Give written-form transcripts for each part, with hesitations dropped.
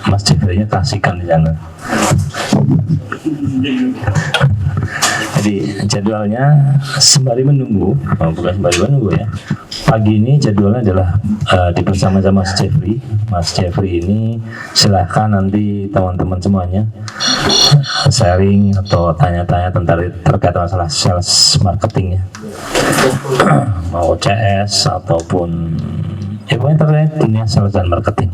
Mas Jeffrey-nya kasihkan di sana. Jadi jadwalnya sembari menunggu, bukan sembari menunggu ya. Pagi ini jadwalnya adalah bersama sama Mas Jeffrey. Mas Jeffrey ini silahkan nanti teman-teman semuanya sharing atau tanya-tanya terkait masalah sales marketing ya. Mau CS ataupun ya pokoknya terkait dunia sales dan marketing.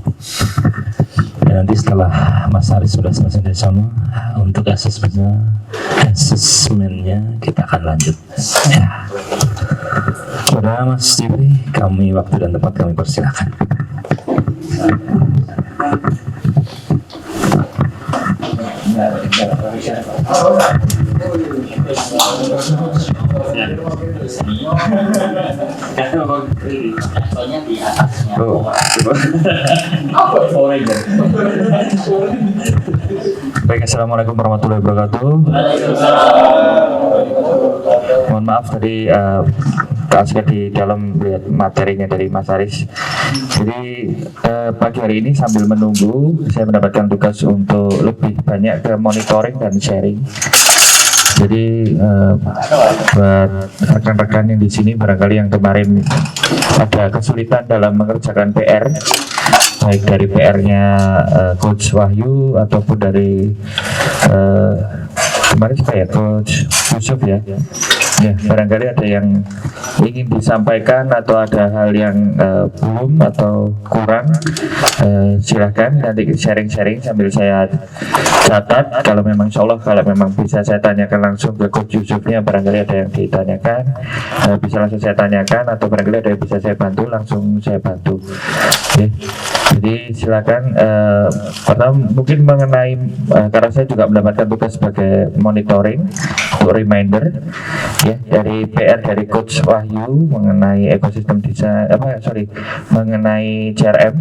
Dan nanti setelah Mas Haris sudah selesai dari sana, untuk asesmennya kita akan lanjut ya. Kepada Mas Jeffrey, kami waktu dan tempat kami persilakan. Baik, assalamualaikum warahmatullahi wabarakatuh. Mohon maaf tadi agak di dalam lihat materinya dari Mas Haris. Jadi pagi hari ini sambil menunggu, saya mendapatkan tugas untuk lebih banyak ke monitoring dan sharing. Jadi buat rekan-rekan yang di sini barangkali yang kemarin ada kesulitan dalam mengerjakan PR, baik dari PR-nya Coach Wahyu ataupun dari kemarin juga ya Coach Yusuf ya. Ya, barangkali ada yang ingin disampaikan atau ada hal yang belum atau kurang, silakan nanti sharing-sharing sambil saya catat. Kalau memang insya Allah, kalau memang bisa saya tanyakan langsung ke Coach Yusufnya, barangkali ada yang ditanyakan, bisa langsung saya tanyakan, atau barangkali ada yang bisa saya bantu, langsung saya bantu. Oke. Jadi silakan. Pertama mungkin mengenai karena saya juga mendapatkan tugas sebagai monitoring untuk reminder ya dari PR dari Coach Wahyu mengenai ekosistem desain mengenai CRM.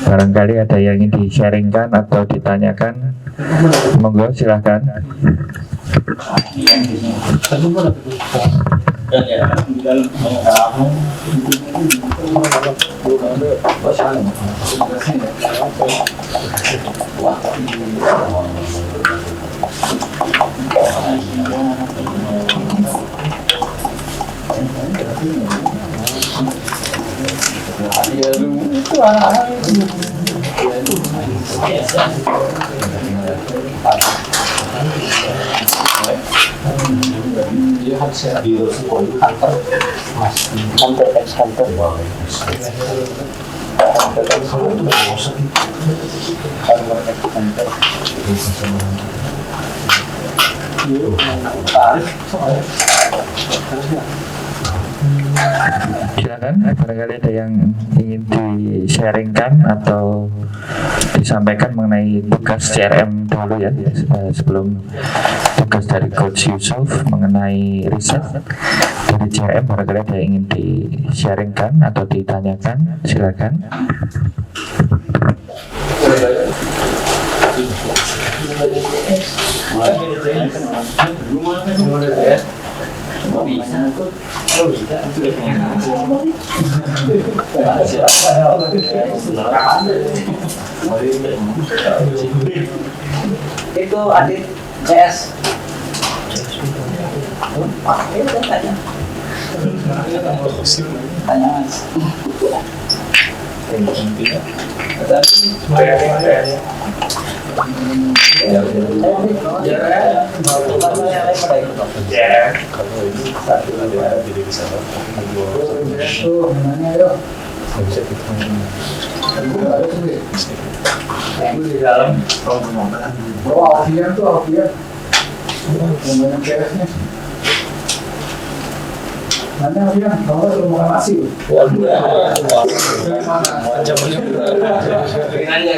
Barangkali ada yang ingin di-sharingkan atau ditanyakan, monggo silakan. Dia harus di kantor mas kantor ex kantor Silakan, barangkali ada yang ingin di-sharingkan atau disampaikan mengenai tugas CRM dulu ya, sebelum tugas dari Coach Yusuf mengenai riset dari CRM. Barangkali ada yang ingin di-sharingkan atau ditanyakan, silakan. Itu adik CS. Tanya mas. di dalam Alfian tuh Alfian yang CS-nya mana Alfian, kamu belum makan nasi Ancamannya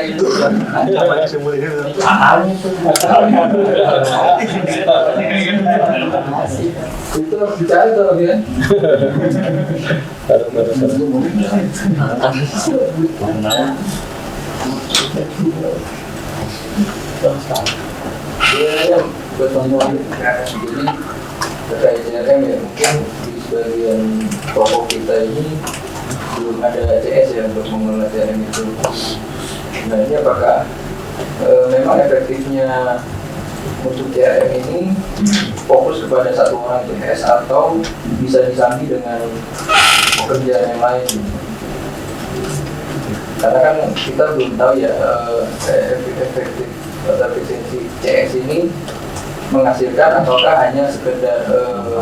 gitu. Ancamannya semua ini itu harus dicari tuh Alfian Iya, buat teman-teman jadi terkait CRM ya, mungkin di sebagian toko kita ini belum ada CS ya untuk mengelola CRM itu. Nah ini apakah memang efektifnya untuk CRM ini fokus kepada satu orang CS atau bisa disambi dengan pekerjaan yang lain? Karena kan kita belum tahu ya efektif atau efisiensi CS ini menghasilkan ataukah hanya sekedar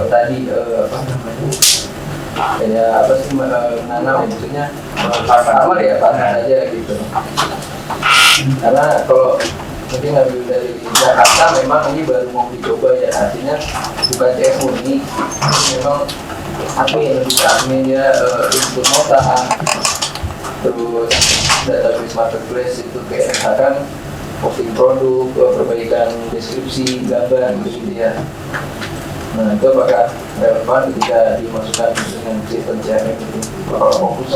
tadi apa namanya kayak apa sih menanam ya, maksudnya farmer ya panen aja gitu. Karena kalau mungkin ngambil dari Jakarta memang ini baru mau dicoba ya, artinya bukan CS murni, memang admin ya input nota, terus database marketplace itu kayak misalkan posting produk, perbaikan deskripsi, gambar gitu ya. Nah itu apakah relevan ketika dimasukkan dengan sistem CRM itu? Kalau fokus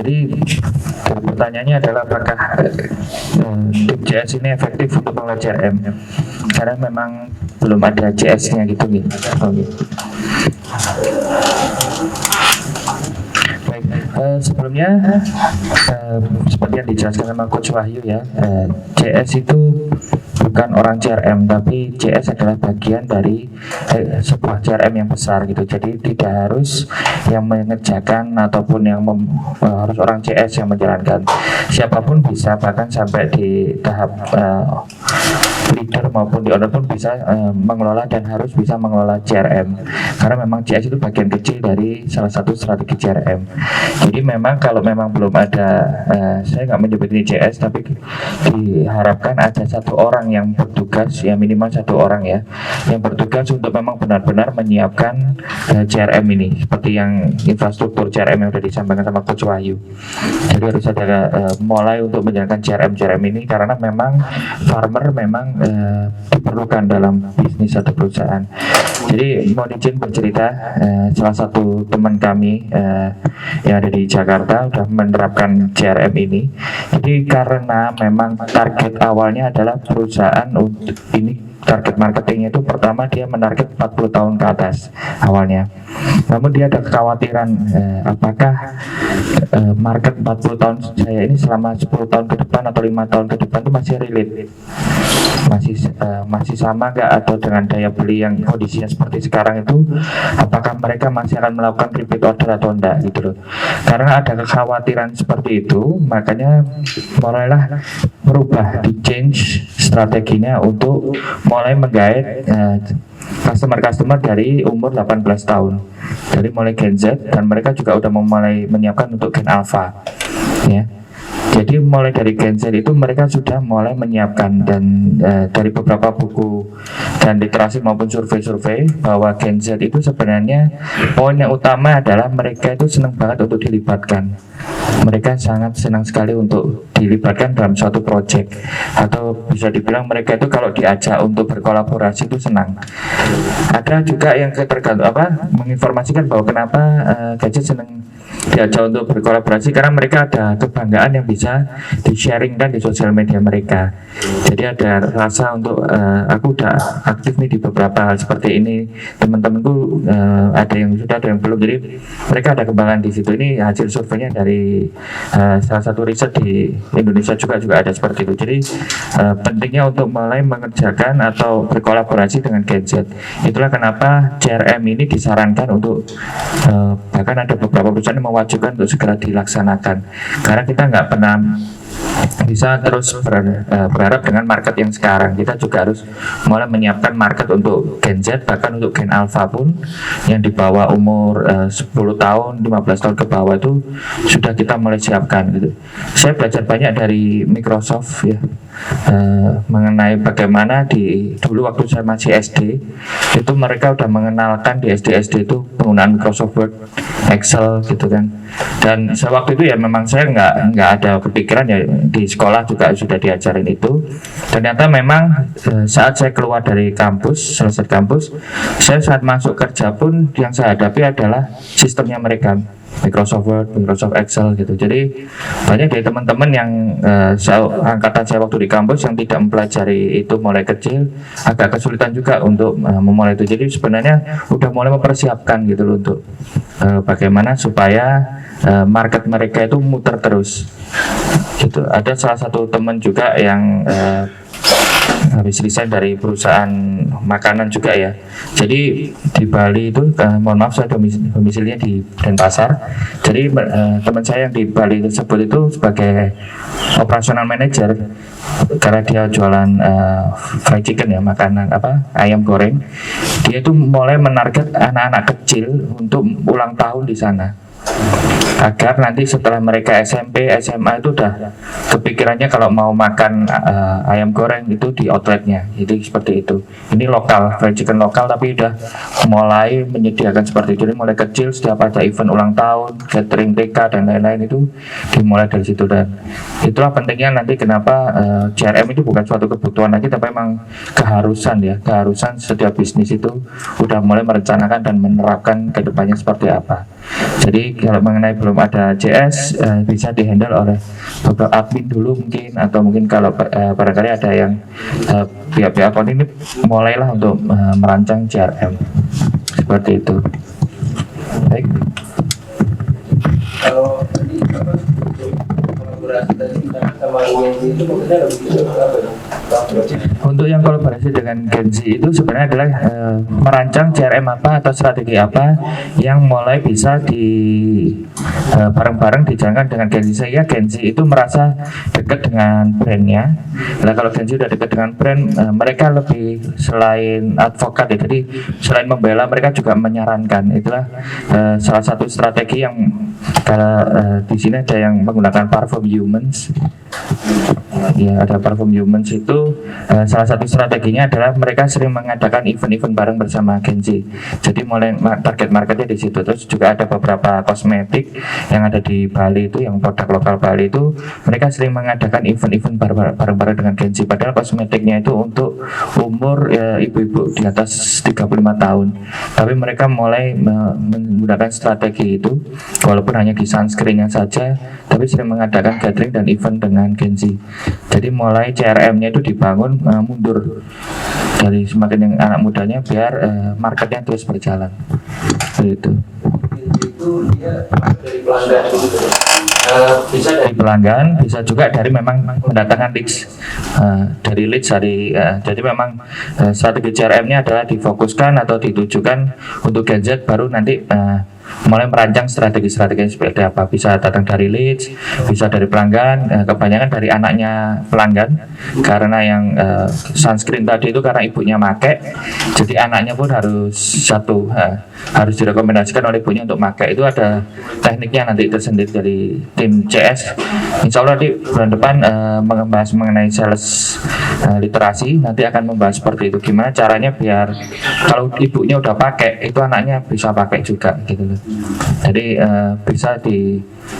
jadi pertanyaannya adalah apakah tim CS ini efektif untuk mengelola CRM? Karena memang belum ada CS-nya gitu. Baik, sebelumnya seperti yang dijelaskan sama Coach Wahyu ya, CS itu bukan orang CRM, tapi CS adalah bagian dari sebuah CRM yang besar gitu. Jadi tidak harus yang mengerjakan ataupun yang harus orang CS yang menjalankan. Siapapun bisa, bahkan sampai di tahap leader maupun di owner pun bisa mengelola dan harus bisa mengelola CRM. Karena memang CS itu bagian kecil dari salah satu strategi CRM. Jadi memang kalau memang belum ada, saya nggak menyebut ini CS, tapi diharapkan ada satu orang yang bertugas, ya minimal satu orang ya, yang bertugas untuk memang benar-benar menyiapkan CRM ini, seperti yang infrastruktur CRM yang sudah disampaikan sama Coach Wahyu. Jadi harus ada mulai untuk menjalankan CRM ini, karena memang farmer memang diperlukan dalam bisnis atau perusahaan. Jadi mau izin bercerita, salah satu teman kami yang ada di Jakarta sudah menerapkan CRM ini. Jadi karena memang target awalnya adalah perusahaan untuk ini, target marketingnya itu pertama dia menarget 40 tahun ke atas awalnya. Namun dia ada kekhawatiran apakah market 40 tahun saya ini selama 10 tahun ke depan atau 5 tahun ke depan itu masih relate, masih sama nggak, atau dengan daya beli yang kondisinya seperti sekarang itu, apakah mereka masih akan melakukan repeat order atau enggak gitu loh. Karena ada kekhawatiran seperti itu, makanya mulailah merubah, di change strateginya untuk mulai menggait customer dari umur 18 tahun, dari mulai Gen Z, dan mereka juga udah mulai menyiapkan untuk Gen Alpha ya. Jadi mulai dari Gen Z itu mereka sudah mulai menyiapkan, dan dari beberapa buku dan literasi maupun survei-survei bahwa Gen Z itu sebenarnya poin yang utama adalah mereka itu senang banget untuk dilibatkan. Mereka sangat senang sekali untuk dilibatkan dalam suatu proyek, atau bisa dibilang mereka itu kalau diajak untuk berkolaborasi itu senang. Ada juga yang tergantung menginformasikan bahwa kenapa gadget senang diajak untuk berkolaborasi, karena mereka ada kebanggaan yang bisa di-sharingkan di sosial media mereka. Jadi ada rasa untuk aku udah aktif nih di beberapa hal seperti ini, teman-temanku ada yang sudah, ada yang belum. Jadi mereka ada kebanggaan di situ. Ini hasil surveinya dari salah satu riset di Indonesia juga ada seperti itu. Jadi pentingnya untuk mulai mengerjakan atau berkolaborasi dengan gadget. Itulah kenapa CRM ini disarankan untuk bahkan ada beberapa perusahaan yang mewajibkan untuk segera dilaksanakan, karena kita nggak pernah bisa terus berharap dengan market yang sekarang. Kita juga harus mulai menyiapkan market untuk Gen Z, bahkan untuk Gen Alpha pun yang di bawah umur 10 tahun, 15 tahun ke bawah itu sudah kita mulai siapkan gitu. Saya belajar banyak dari Microsoft ya, mengenai bagaimana dulu waktu saya masih SD itu mereka udah mengenalkan di SD itu penggunaan Microsoft Word, Excel gitu kan. Dan sewaktu itu ya memang saya nggak ada kepikiran ya, di sekolah juga sudah diajarin itu. Ternyata memang saat saya keluar dari kampus, selesai kampus, saya saat masuk kerja pun yang saya hadapi adalah sistemnya mereka. Microsoft Word, Microsoft Excel gitu. Jadi banyak dari teman-teman yang angkatan saya waktu di kampus yang tidak mempelajari itu mulai kecil, agak kesulitan juga untuk memulai itu. Jadi sebenarnya udah mulai mempersiapkan gitu loh untuk bagaimana supaya market mereka itu muter terus gitu. Ada salah satu teman juga yang habis resign dari perusahaan makanan juga ya. Jadi di Bali itu, mohon maaf saya domisilinya di Denpasar. Jadi teman saya yang di Bali tersebut itu sebagai operational manager, karena dia jualan fried chicken ya, makanan ayam goreng. Dia itu mulai menarget anak-anak kecil untuk ulang tahun di sana, agar nanti setelah mereka SMP, SMA itu udah kepikirannya kalau mau makan ayam goreng itu di outletnya. Jadi seperti itu. Ini lokal, fried chicken lokal, tapi udah mulai menyediakan seperti itu. Jadi mulai kecil, setiap ada event ulang tahun, catering TK dan lain-lain itu dimulai dari situ. Dan itulah pentingnya nanti kenapa CRM itu bukan suatu kebutuhan lagi, tapi memang keharusan ya. Keharusan setiap bisnis itu udah mulai merencanakan dan menerapkan ke depannya seperti apa. Jadi kalau mengenai belum ada CS, bisa dihandle oleh beberapa admin dulu mungkin, atau mungkin kalau barangkali ada yang pihak-pihak akun ini mulailah untuk merancang CRM seperti itu. Baik. Kalau tadi kolaborasi tadi sama UNJ itu maksudnya lebih apa dong? Untuk yang kolaborasi dengan Gen Z itu sebenarnya adalah merancang CRM apa atau strategi apa yang mulai bisa bareng-bareng dijalankan dengan Gen Z, sehingga Gen Z itu merasa dekat dengan brandnya. Nah kalau Gen Z sudah dekat dengan brand, mereka lebih selain advokat ya, jadi selain membela mereka juga menyarankan. Itulah salah satu strategi yang di sini ada yang menggunakan Parfum Humans. Ya, ada Parfum Humans itu salah satu strateginya adalah mereka sering mengadakan event-event bareng bersama Gen Z. Jadi mulai target marketnya di situ. Terus juga ada beberapa kosmetik yang ada di Bali itu, yang produk lokal Bali itu, mereka sering mengadakan event-event bareng-bareng dengan Gen Z. Padahal kosmetiknya itu untuk umur ibu-ibu di atas 35 tahun. Tapi mereka mulai menggunakan strategi itu, walaupun hanya di sunscreennya saja, tapi sering mengadakan gathering dan event dengan Gen Z. Jadi mulai CRM-nya itu dibangun mundur dari semakin yang anak mudanya, biar marketnya terus berjalan. Begitu. Itu dia dari pelanggan gitu. Bisa dari pelanggan, bisa juga dari memang mendatangkan leads. Jadi memang strategi CRM-nya adalah difokuskan atau ditujukan untuk Gen Z, baru nanti mulai merancang strategi-strategi seperti apa. Bisa datang dari leads, bisa dari pelanggan, kebanyakan dari anaknya pelanggan, karena yang sunscreen tadi itu karena ibunya make, jadi anaknya pun harus harus direkomendasikan oleh ibunya untuk make. Itu ada tekniknya nanti tersendiri dari tim CS. Insya Allah di bulan depan membahas mengenai sales literasi, nanti akan membahas seperti itu, gimana caranya biar kalau ibunya udah pakai, itu anaknya bisa pakai juga gitu loh. Jadi bisa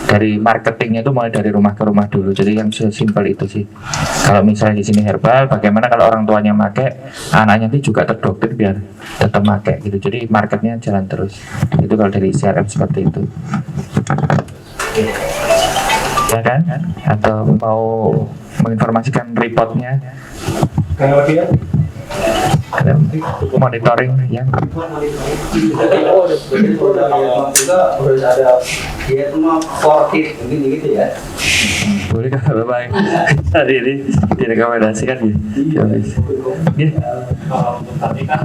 dari marketingnya itu mulai dari rumah ke rumah dulu. Jadi yang sesimpel itu sih. Kalau misalnya di sini herbal, bagaimana kalau orang tuanya pakai, anaknya itu juga terdoktrin biar tetap pakai gitu. Jadi marketnya jalan terus. Itu kalau dari CRM seperti itu. Ya kan? Atau mau menginformasikan reportnya? Kalau dia Monitoring ya. harus ada dia cuma forkit gitu ya. Boleh kalau baik hari ini direkomendasikan ya. Ya. Tapi kan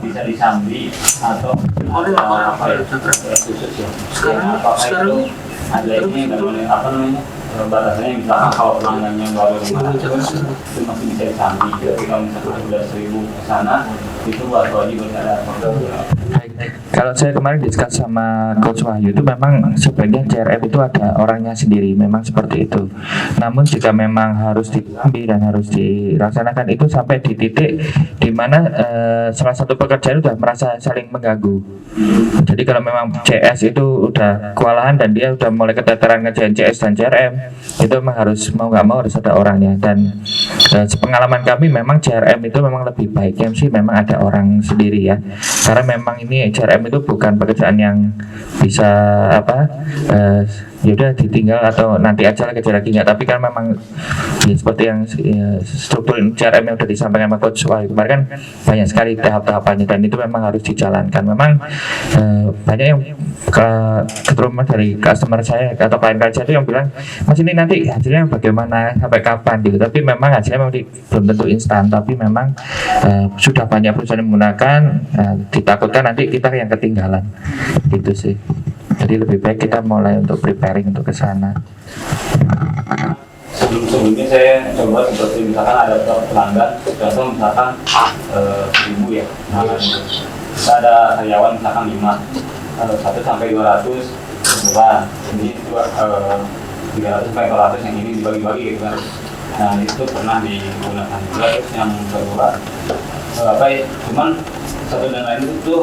bisa disambi atau apa ya khusus ya. Sekarang ada ini namanya batasannya, misalkan kalau pelanggannya baru 500 itu masih bisa disambi. Jadi kalau misalkan 12.000 ke sana itu wajib ada. Kalau saya kemarin diskus sama Coach Wahyu itu memang sebagian CRM itu ada orangnya sendiri, memang seperti itu. Namun jika memang harus diambil dan harus dilaksanakan itu sampai di titik di mana salah satu pekerjaan sudah merasa saling mengganggu. Jadi kalau memang CS itu udah kewalahan dan dia udah mulai keteteran ngerjain CS dan CRM, itu memang harus mau nggak mau harus ada orangnya. Dan sepengalaman kami memang CRM itu memang lebih baiknya sih memang ada orang sendiri ya, karena memang ini CRM itu bukan pekerjaan yang bisa ya udah ditinggal atau nanti aja lagi enggak, tapi kan memang ya, seperti yang struktur CRM yang sudah disampaikan sama Coach Wahyu kemarin kan banyak sekali tahap-tahapannya dan itu memang harus dijalankan. Memang banyak yang keteruman dari customer saya atau klien saya itu yang bilang, Mas ini nanti hasilnya bagaimana, sampai kapan gitu. Tapi memang hasilnya memang belum tentu instan, tapi memang sudah banyak perusahaan yang menggunakan, ditakutkan nanti kita yang ketinggalan gitu sih. Jadi lebih baik kita mulai untuk preparing untuk ke sana. Sebelumnya saya coba seperti misalkan ada pelanggan, contoh misalkan 1000 ya, kita ada karyawan misalkan 1 sampai 200 bulan, jadi 300 sampai 400 yang ini dibagi-bagi gitu kan. Nah itu pernah digunakan juga. Terus yang kedua cuman satu dan lain itu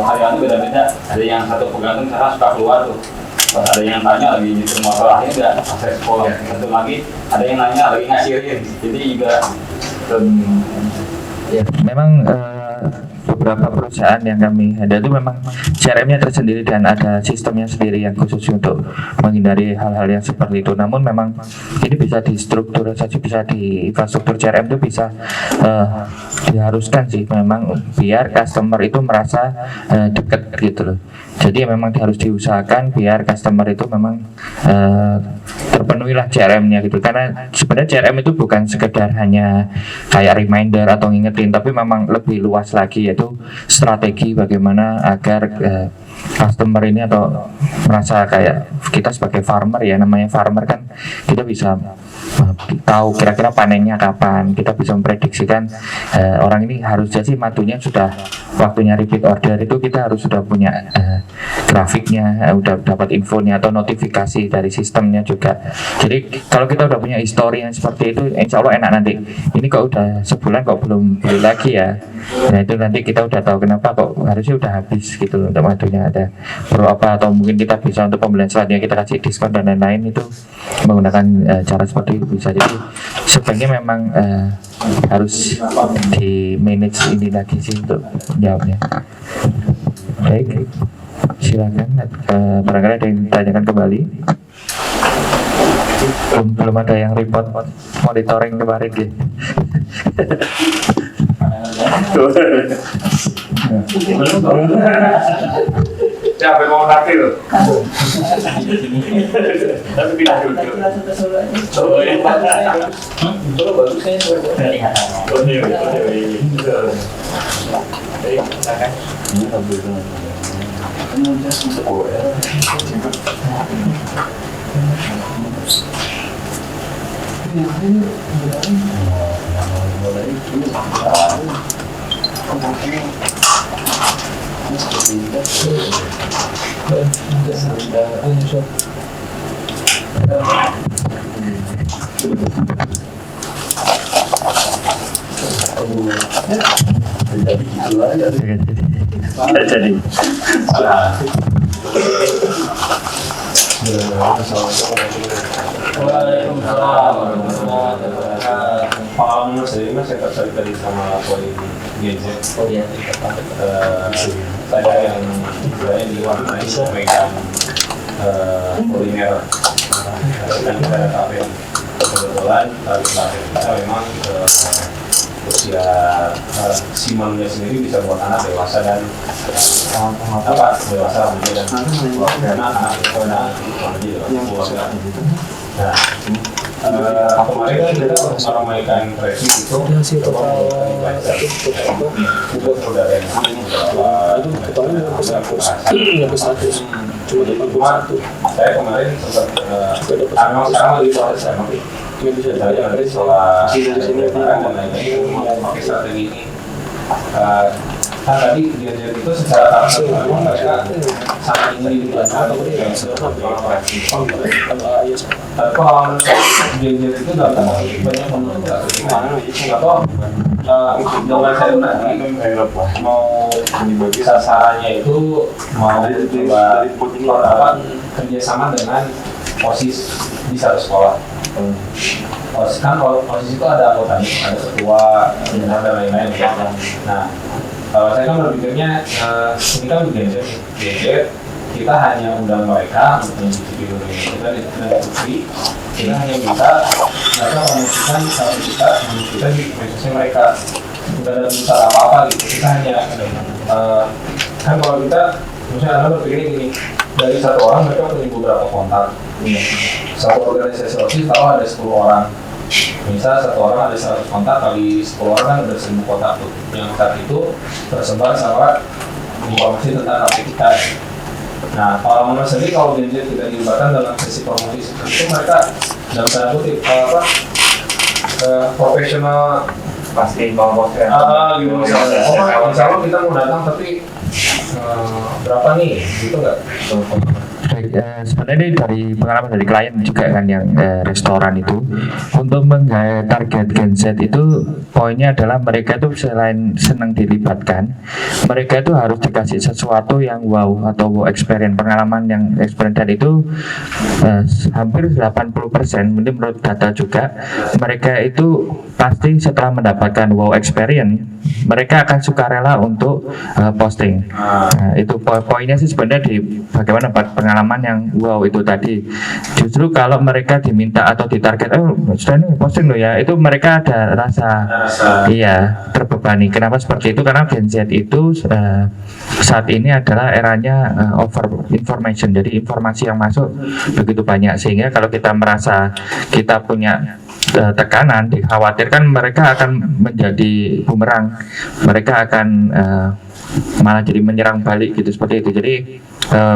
karyawan beda-beda. Ada yang satu pegang misalkan suka keluar tuh, ada yang tanya lagi nyetir motor akhirnya nggak akses sekolah, satu lagi ada yang nanya lagi ngasihin, jadi juga memang beberapa perusahaan yang kami handle itu memang CRM-nya tersendiri dan ada sistemnya sendiri yang khusus untuk menghindari hal-hal yang seperti itu. Namun memang ini bisa di struktur saja, bisa di infrastruktur CRM itu bisa diharuskan sih memang biar customer itu merasa dekat gitu loh. Jadi memang harus diusahakan biar customer itu memang terpenuhilah CRM-nya gitu. Karena sebenarnya CRM itu bukan sekedar hanya kayak reminder atau ngingetin, tapi memang lebih luas lagi, yaitu strategi bagaimana agar customer ini atau merasa kayak kita sebagai farmer ya, namanya farmer kan kita bisa tahu kira-kira panennya kapan, kita bisa memprediksikan orang ini harusnya sih madunya sudah waktunya repeat order itu kita harus sudah punya grafiknya, udah dapat infonya atau notifikasi dari sistemnya juga. Jadi kalau kita udah punya histori yang seperti itu, insya Allah enak nanti. Ini kok udah sebulan kok belum beli lagi ya. Nah itu nanti kita udah tahu kenapa kok harusnya udah habis gitu loh untuk madunya, ada perlu apa, atau mungkin kita bisa untuk pembelian selanjutnya kita kasih diskon dan lain-lain. Itu menggunakan cara seperti itu bisa. Jadi sebenarnya memang harus di manage ini lagi sih untuk jawabnya. Baik, silakan barangkali ada yang ditanyakan kembali. Belum ada yang report monitoring kemarin ya. Siapa yang mau nakir? Tapi pindah dulu. Oh iya. Itu bagusnya Oh iya. Jadi Pengalaman saya tertarik tadi sama poin gadget. Saya yang sebenarnya di luar bisa megang kuliner dan kita ada kafe. Kebetulan kafe kita memang usia si manusia sendiri bisa buat anak dewasa dan dewasa remaja dan anak keluarga. Nah, kemarin kan kita meramaikan tracing itu buat saudara yang saya kemarin sempat sekarang lagi proses saya setelah pakai strategi ini kan tadi dia itu secara taktik mereka sangat ingin dipelajari atau yang tapi kalau dia itu nggak banyak menurut atau dengan saya nanti mau sasarannya itu mau coba kerjasama dengan OSIS di satu sekolah. Kan kalau OSIS itu ada anggotanya, ada ketua, dan lain-lain. Nah, Saya kan berpikirnya ini kan gadget, kita hanya undang mereka untuk mencicipi dulu ini. Kita kita hanya bisa mereka promosikan satu kita di medsos mereka. Tidak ada besar apa-apa gitu. Kita hanya kan kalau kita misalnya Anda berpikir gini, dari satu orang mereka punya beberapa kontak. Satu organisasi OSIS tahu ada 10 orang. Misal satu orang ada 100 kontak kali 10 orang kan ada 1000 kontak tuh. Yang kontak itu tersebar sama informasi tentang HP kita. Nah, pengalaman sendiri kalau gadget kita dilibatkan dalam sesi promosi itu mereka dalam tanda kutip profesional pasti mau gitu misalnya. Misalnya kita mau datang tapi berapa nih gitu nggak? Baik, sebenarnya ini dari pengalaman dari klien juga kan yang restoran itu untuk menggait target Gen Z itu poinnya adalah mereka itu selain senang dilibatkan, mereka itu harus dikasih sesuatu yang wow atau wow experience, pengalaman yang experience, dan itu hampir 80% menurut data juga mereka itu pasti setelah mendapatkan wow experience mereka akan sukarela untuk posting. Itu poinnya sih sebenarnya di bagaimana pengalaman yang wow itu tadi. Justru kalau mereka diminta atau ditarget, sudah nih posting loh ya, itu mereka ada rasa iya terbebani. Kenapa seperti itu? Karena Gen Z itu saat ini adalah eranya over information. Jadi informasi yang masuk begitu banyak sehingga kalau kita merasa kita punya tekanan, dikhawatirkan mereka akan menjadi bumerang, mereka akan malah jadi menyerang balik gitu, seperti itu. Jadi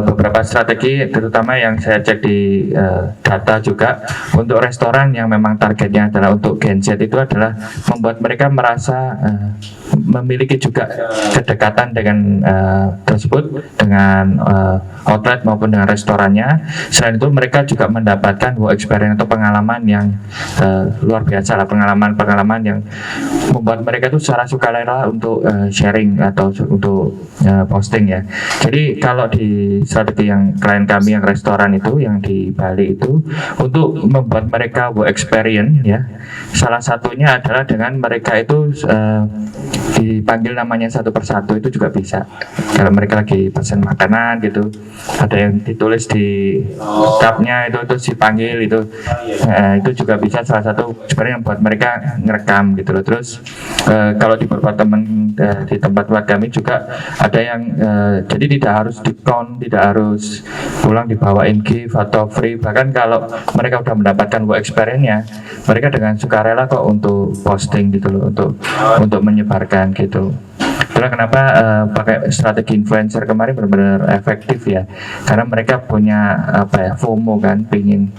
beberapa strategi terutama yang saya cek di data juga untuk restoran yang memang targetnya adalah untuk Gen Z itu adalah membuat mereka merasa memiliki juga kedekatan dengan tersebut, dengan outlet maupun dengan restorannya. Selain itu mereka juga mendapatkan wow experience atau pengalaman yang luar biasa lah, pengalaman yang membuat mereka itu secara sukarela untuk sharing atau untuk posting ya. Jadi kalau di strategi yang klien kami yang restoran itu yang di Bali itu untuk membuat mereka wow experience ya, salah satunya adalah dengan mereka itu dipanggil namanya satu persatu, itu juga bisa. Kalau mereka lagi pesan makanan gitu, ada yang ditulis di cupnya itu dipanggil itu, itu juga bisa salah satu sebenarnya yang buat mereka ngerekam gitu loh. Terus kalau di beberapa teman di tempat kami juga ada yang jadi tidak harus diskon, tidak harus pulang dibawain gift atau free, bahkan kalau mereka udah mendapatkan wow experience-nya mereka dengan sukarela kok untuk posting gitu loh, untuk menyebarkan gitu. Itulah kenapa pakai strategi influencer kemarin benar-benar efektif ya, karena mereka punya apa ya, FOMO kan, pengen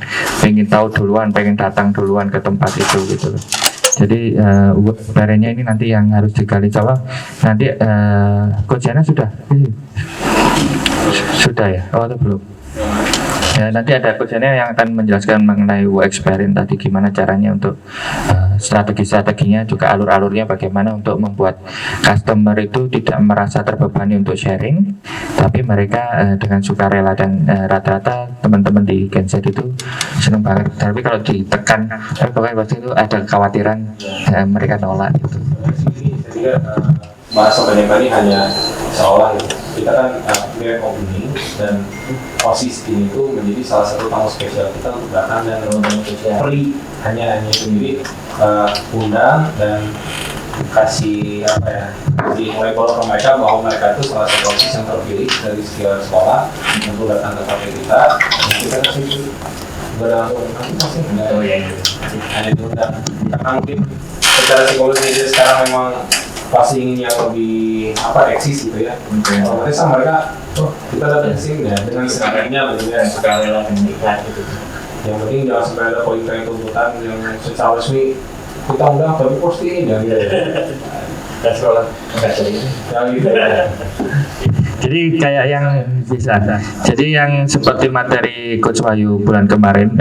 tahu duluan, pengen datang duluan ke tempat itu gitu. Jadi barangnya ini nanti yang harus digali. Coba nanti Coach Jana sudah ya, atau belum? Ya, nanti ada Coach Jana yang akan menjelaskan mengenai wow experience tadi, gimana caranya untuk strategi-strateginya, juga alur-alurnya bagaimana untuk membuat customer itu tidak merasa terbebani untuk sharing, tapi mereka dengan sukarela. Dan rata-rata teman-teman di Gen Z itu senang banget. Tapi kalau ditekan, pokoknya pasti itu ada kekhawatiran mereka nolak gitu. Jadi bahasa banyak kali hanya seolah kita kan grand opening dan OSIS ini tuh menjadi salah satu tamu spesial kita untuk datang dan free, hanya sendiri undang dan kasih apa ya, mulai kalau mereka bahwa mereka itu salah satu OSIS yang terpilih dari sekitar sekolah untuk datang ke kafe kita, dan kita kasih hanya diundang karena mungkin secara psikologi sekarang memang pasti ingin yang lebih eksis gitu ya. Otomatis sama mereka, kita datang ke sini ya dengan segalanya gitu ya, segala gitu. Yang penting jangan sampai ada poin-poin tuntutan yang secara resmi kita undang tapi posting dan gitu. Dan sekolah enggak jadi. Ya gitu. Jadi kayak yang bisa. Jadi yang seperti materi Coach Wahyu bulan kemarin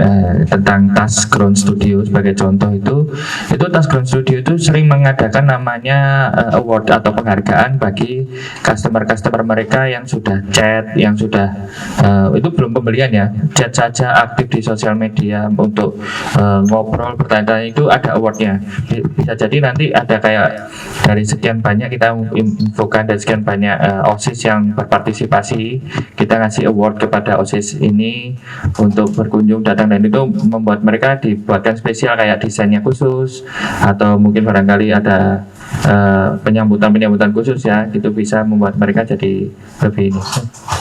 tentang Task Ground Studio sebagai contoh itu Task Ground Studio itu sering mengadakan namanya award atau penghargaan bagi customer mereka yang sudah chat, yang sudah itu belum pembelian ya, chat saja aktif di sosial media untuk ngobrol bertanya-tanya itu ada awardnya. Bisa jadi nanti ada kayak dari sekian banyak kita infokan dari sekian banyak OSIS yang berpartisipasi, kita ngasih award kepada OSIS ini untuk berkunjung datang, dan itu membuat mereka dibuatkan spesial kayak desainnya khusus atau mungkin barangkali ada penyambutan khusus ya, gitu bisa membuat mereka jadi lebih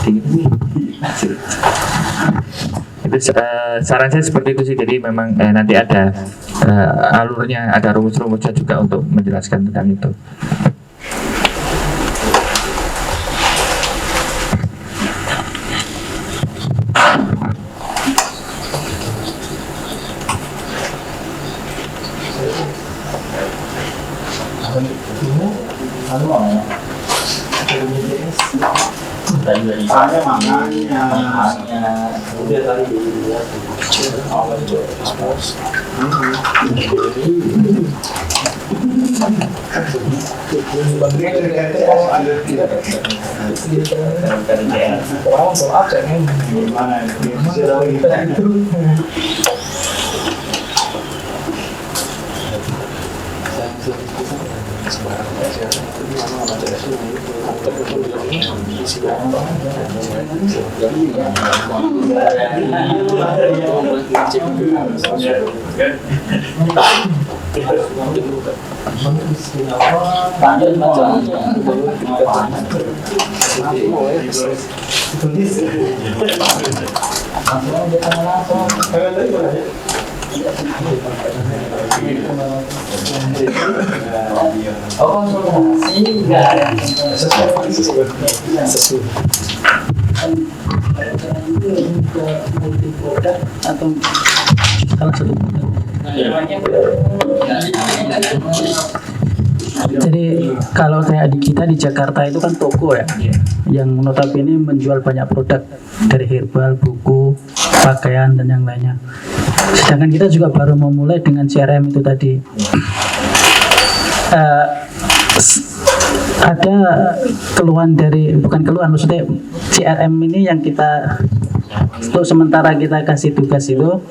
ini. Itu saran saya seperti itu sih. Jadi memang nanti ada alurnya, ada rumus-rumusnya juga untuk menjelaskan tentang itu. Ada mangannya. Udah tadi atau salah satu. Jadi kalau kayak di kita di Jakarta itu kan toko ya, yang notabene menjual banyak produk dari herbal, buku, pakaian dan yang lainnya. Sedangkan kita juga baru memulai dengan CRM itu tadi. Ada keluhan dari, bukan keluhan, maksudnya CRM ini yang kita untuk sementara kita kasih tugas itu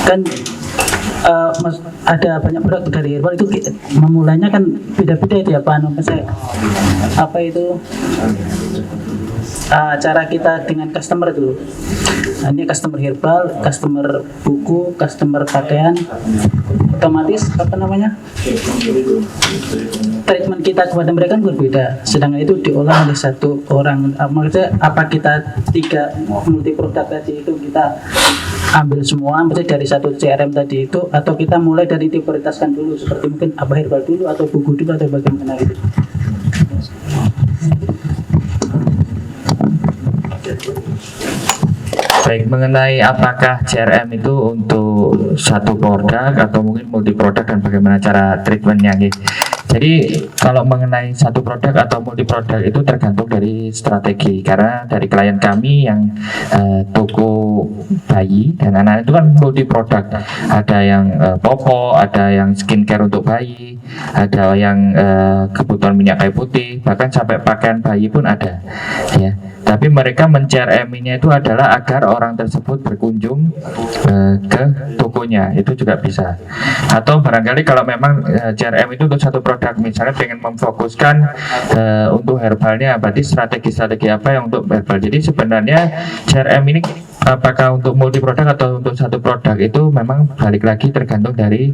kan ada banyak produk dari herbal itu memulainya kan beda-beda itu ya Pak Anu, apa itu cara kita dengan customer itu. Nah, ini customer herbal, customer buku, customer pakaian, otomatis apa namanya, treatment kita kepada mereka kan berbeda. Sedangkan itu diolah oleh satu orang. Maksudnya apa kita 3 multi produk tadi itu kita ambil semua, maksudnya dari satu CRM tadi itu, atau kita mulai dari diprioritaskan dulu, seperti mungkin apa herbal dulu atau buku dulu atau bagaimana itu. Baik, mengenai apakah CRM itu untuk satu produk atau mungkin multi produk dan bagaimana cara treatmentnya gitu. Jadi kalau mengenai satu produk atau multi produk itu tergantung dari strategi, karena dari klien kami yang toko bayi dan anak itu kan multi produk, ada yang popok, ada yang skincare untuk bayi, ada yang kebutuhan minyak kayu putih, bahkan sampai pakaian bayi pun ada ya. Tapi mereka men-CRM-nya itu adalah agar orang tersebut berkunjung ke tokonya, itu juga bisa. Atau barangkali kalau memang CRM itu untuk satu produk, misalnya pengen memfokuskan untuk herbalnya, berarti strategi-strategi apa yang untuk herbal. Jadi sebenarnya CRM ini apakah untuk multi produk atau untuk satu produk itu memang balik lagi tergantung dari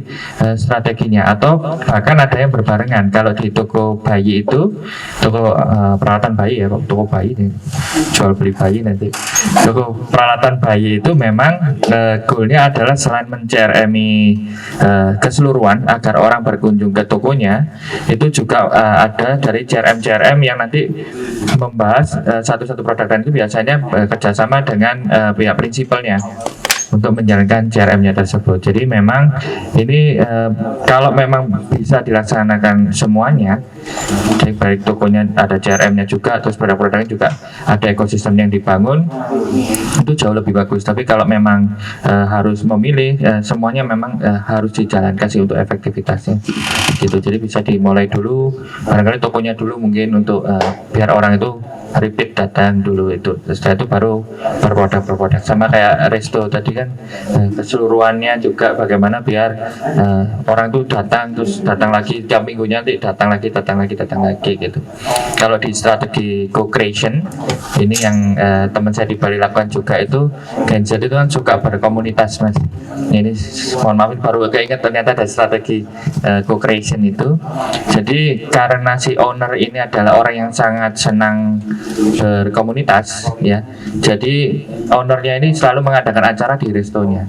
strateginya, atau bahkan ada yang berbarengan. Kalau di toko bayi itu, toko peralatan bayi ya, toko bayi nih, jual beli bayi nanti. Toko peralatan bayi itu memang goalnya adalah selain men-CRM-i keseluruhan agar orang berkunjung ke tokonya, itu juga ada dari CRM yang nanti membahas satu-satu produk, dan itu biasanya kerjasama dengan pihak prinsipalnya. untuk menjalankan CRM-nya tersebut. Jadi memang ini kalau memang bisa dilaksanakan semuanya, jadi baik tokonya ada CRM-nya juga, terus produk-produknya juga ada ekosistem yang dibangun, itu jauh lebih bagus. Tapi kalau memang harus memilih, semuanya memang harus dijalankan sih untuk efektivitasnya gitu. Jadi bisa dimulai dulu, barangkali tokonya dulu mungkin untuk biar orang itu repeat datang dulu itu. Setelah itu baru berproduk sama kayak resto tadi kan, keseluruhannya juga bagaimana biar orang itu datang terus datang lagi tiap minggunya, nanti datang lagi gitu. Kalau di strategi co-creation ini yang teman saya di Bali lakukan juga, itu Gen Z itu kan suka berkomunitas Mas. Ini mohon maaf baru keinget ternyata ada strategi co-creation itu. Jadi karena si owner ini adalah orang yang sangat senang berkomunitas ya, jadi ownernya ini selalu mengadakan acara di restonya.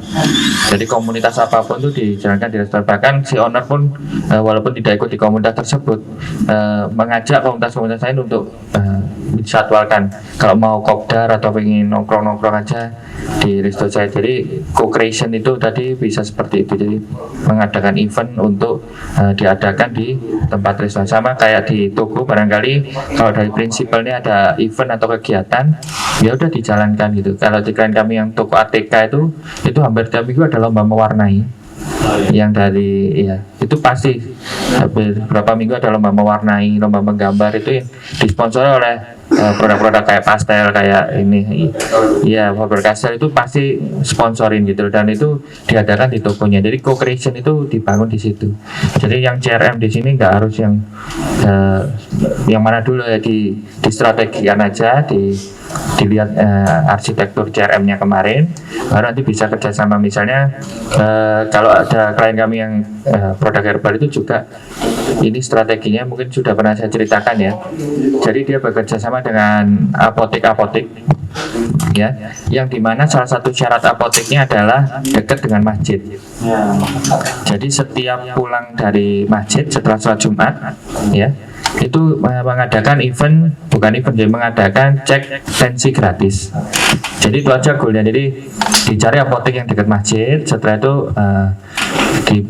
Jadi komunitas apapun itu dijalankan di resto, bahkan si owner pun walaupun tidak ikut di komunitas tersebut, mengajak komunitas-komunitas lain untuk dijadwalkan kalau mau kopdar atau pengen nongkrong-nongkrong aja di resto saya. Jadi co-creation itu tadi bisa seperti itu, jadi mengadakan event untuk diadakan di tempat resto. Sama kayak di toko, barangkali kalau dari prinsipalnya ada event atau kegiatan, ya udah dijalankan gitu. Kalau di klien kami yang toko ATK itu hampir tiap minggu ada lomba mewarnai, yang dari ya itu pasti hampir berapa minggu ada lomba mewarnai, lomba menggambar, itu yang disponsori oleh produk-produk kayak pastel, kayak ini ya Faber-Castell, itu pasti sponsorin gitu, dan itu diadakan di tokonya. Jadi co-creation itu dibangun di situ. Jadi yang CRM di sini nggak harus yang mana dulu ya, distrategikan aja, dilihat arsitektur CRM-nya kemarin, baru nanti bisa kerjasama. Misalnya kalau ada klien kami yang produk herbal itu juga, ini strateginya mungkin sudah pernah saya ceritakan ya. Jadi dia bekerja sama dengan apotek ya, yang dimana salah satu syarat apoteknya adalah dekat dengan masjid. Jadi setiap pulang dari masjid setelah sholat Jumat ya, itu mengadakan jadi mengadakan cek tensi gratis. Jadi itu aja goalnya. Jadi dicari apotek yang dekat masjid. Setelah itu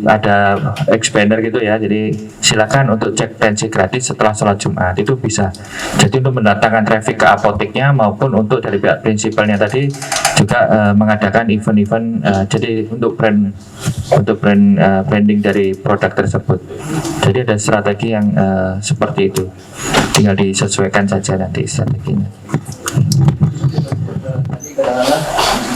ada expander gitu ya. Jadi silakan untuk cek tensi gratis setelah sholat Jumat, itu bisa. Jadi untuk mendatangkan traffic ke apoteknya, maupun untuk dari pihak prinsipalnya tadi juga mengadakan event-event. Jadi untuk branding dari produk tersebut. Jadi ada strategi yang seperti itu. Tinggal disesuaikan saja nanti strateginya. Tadi kadang-kadang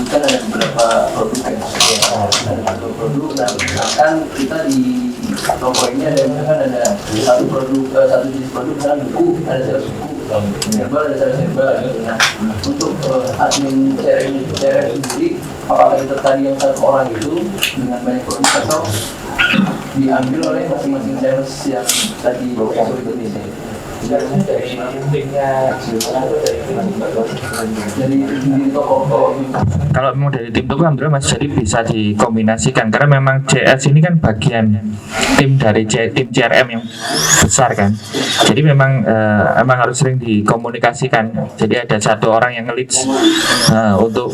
kan ada beberapa produk ya, ada satu produk, dan misalkan kita di toko ini ada misalkan ada satu jenis produk, misalkan buku, ada 100 buku, herbal ada 100 herbal gitu. Nah, untuk admin CRM sendiri, apakah kita tadi yang satu orang itu dengan banyak produk, atau diambil oleh masing-masing sales yang tadi itu bisa? Dari timnya dari toko. Kalau mau dari tim toko, alhamdulillah Mas, jadi bisa dikombinasikan, karena memang CS ini kan bagian tim dari tim CRM yang besar kan. Jadi memang harus sering dikomunikasikan. Jadi ada satu orang yang nge-leads untuk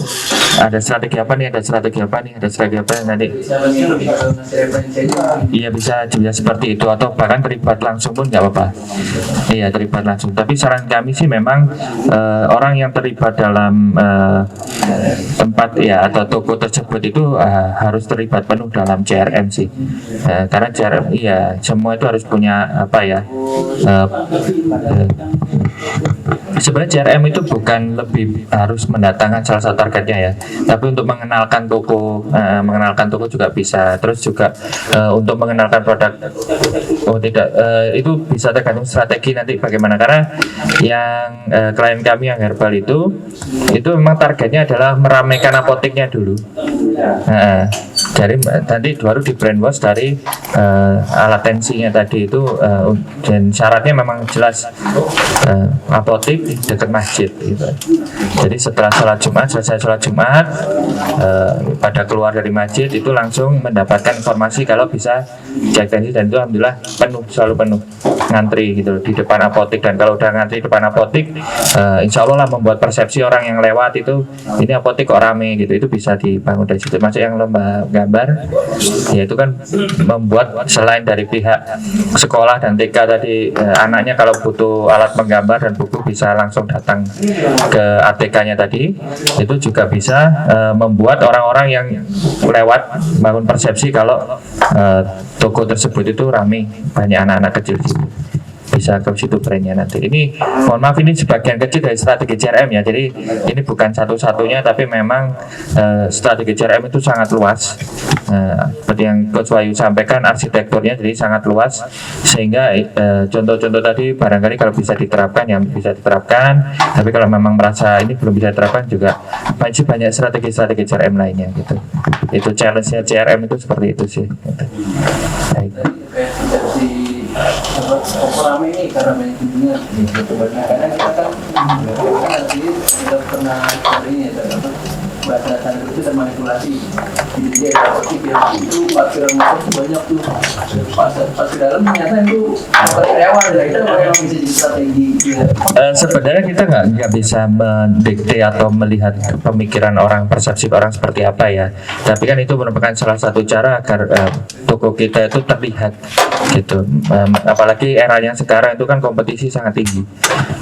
ada strategi apa nih, nanti. Iya bisa juga seperti itu, atau bahkan terlibat langsung pun nggak apa-apa. Iya, terlibat langsung. Tapi saran kami sih memang orang yang terlibat dalam tempat ya atau toko tersebut itu harus terlibat penuh dalam CRM sih. Karena CRM iya semua itu harus punya apa ya. Sebenarnya CRM itu bukan lebih harus mendatangkan salah satu targetnya ya, tapi untuk mengenalkan toko juga bisa. Terus juga untuk mengenalkan produk, itu bisa tergantung strategi nanti bagaimana. Karena yang klien kami yang herbal itu memang targetnya adalah meramaikan apoteknya dulu. Jadi nanti baru di brainwash dari alat tensinya tadi itu, dan syaratnya memang jelas apotek dekat masjid gitu. Jadi setelah selesai sholat Jumat, pada keluar dari masjid itu langsung mendapatkan informasi kalau bisa cek tensi, dan itu alhamdulillah penuh, selalu penuh ngantri gitu di depan apotek. Dan kalau udah ngantri di depan apotek, insya Allah lah membuat persepsi orang yang lewat itu ini apotek kok rame gitu, itu bisa dibangun dari situ. Masuk yang lomba gambar, ya itu kan membuat selain dari pihak sekolah dan TK tadi, anaknya kalau butuh alat menggambar dan buku bisa langsung datang ke ATK-nya tadi, itu juga bisa membuat orang-orang yang lewat bangun persepsi kalau toko tersebut itu ramai, banyak anak-anak kecil di situ. Bisa ke situ brandnya nanti. Ini mohon maaf, ini sebagian kecil dari strategi CRM ya. Jadi ini bukan satu-satunya, tapi memang strategi CRM itu sangat luas. Seperti yang Coach Wahyu sampaikan, arsitekturnya jadi sangat luas, sehingga contoh-contoh tadi barangkali kalau bisa diterapkan ya bisa diterapkan. Tapi kalau memang merasa ini belum bisa diterapkan juga masih banyak strategi-strategi CRM lainnya gitu. Itu challenge-nya CRM itu seperti itu sih. Gitu. Baik. Rame ini karena banyak kunjungan karena kita kan nanti kita pernah cari ya bahasa santri itu termanipulasi, jadi dia apotek yang itu parkiran motor banyak tuh, pas ke dalam ternyata itu karyawan ya, itu memang bisa jadi strategi gitu. Sebenarnya kita nggak bisa mendikte atau melihat pemikiran orang, persepsi orang seperti apa ya, tapi kan itu merupakan salah satu cara agar toko kita itu terlihat gitu. Apalagi eranya sekarang itu kan kompetisi sangat tinggi,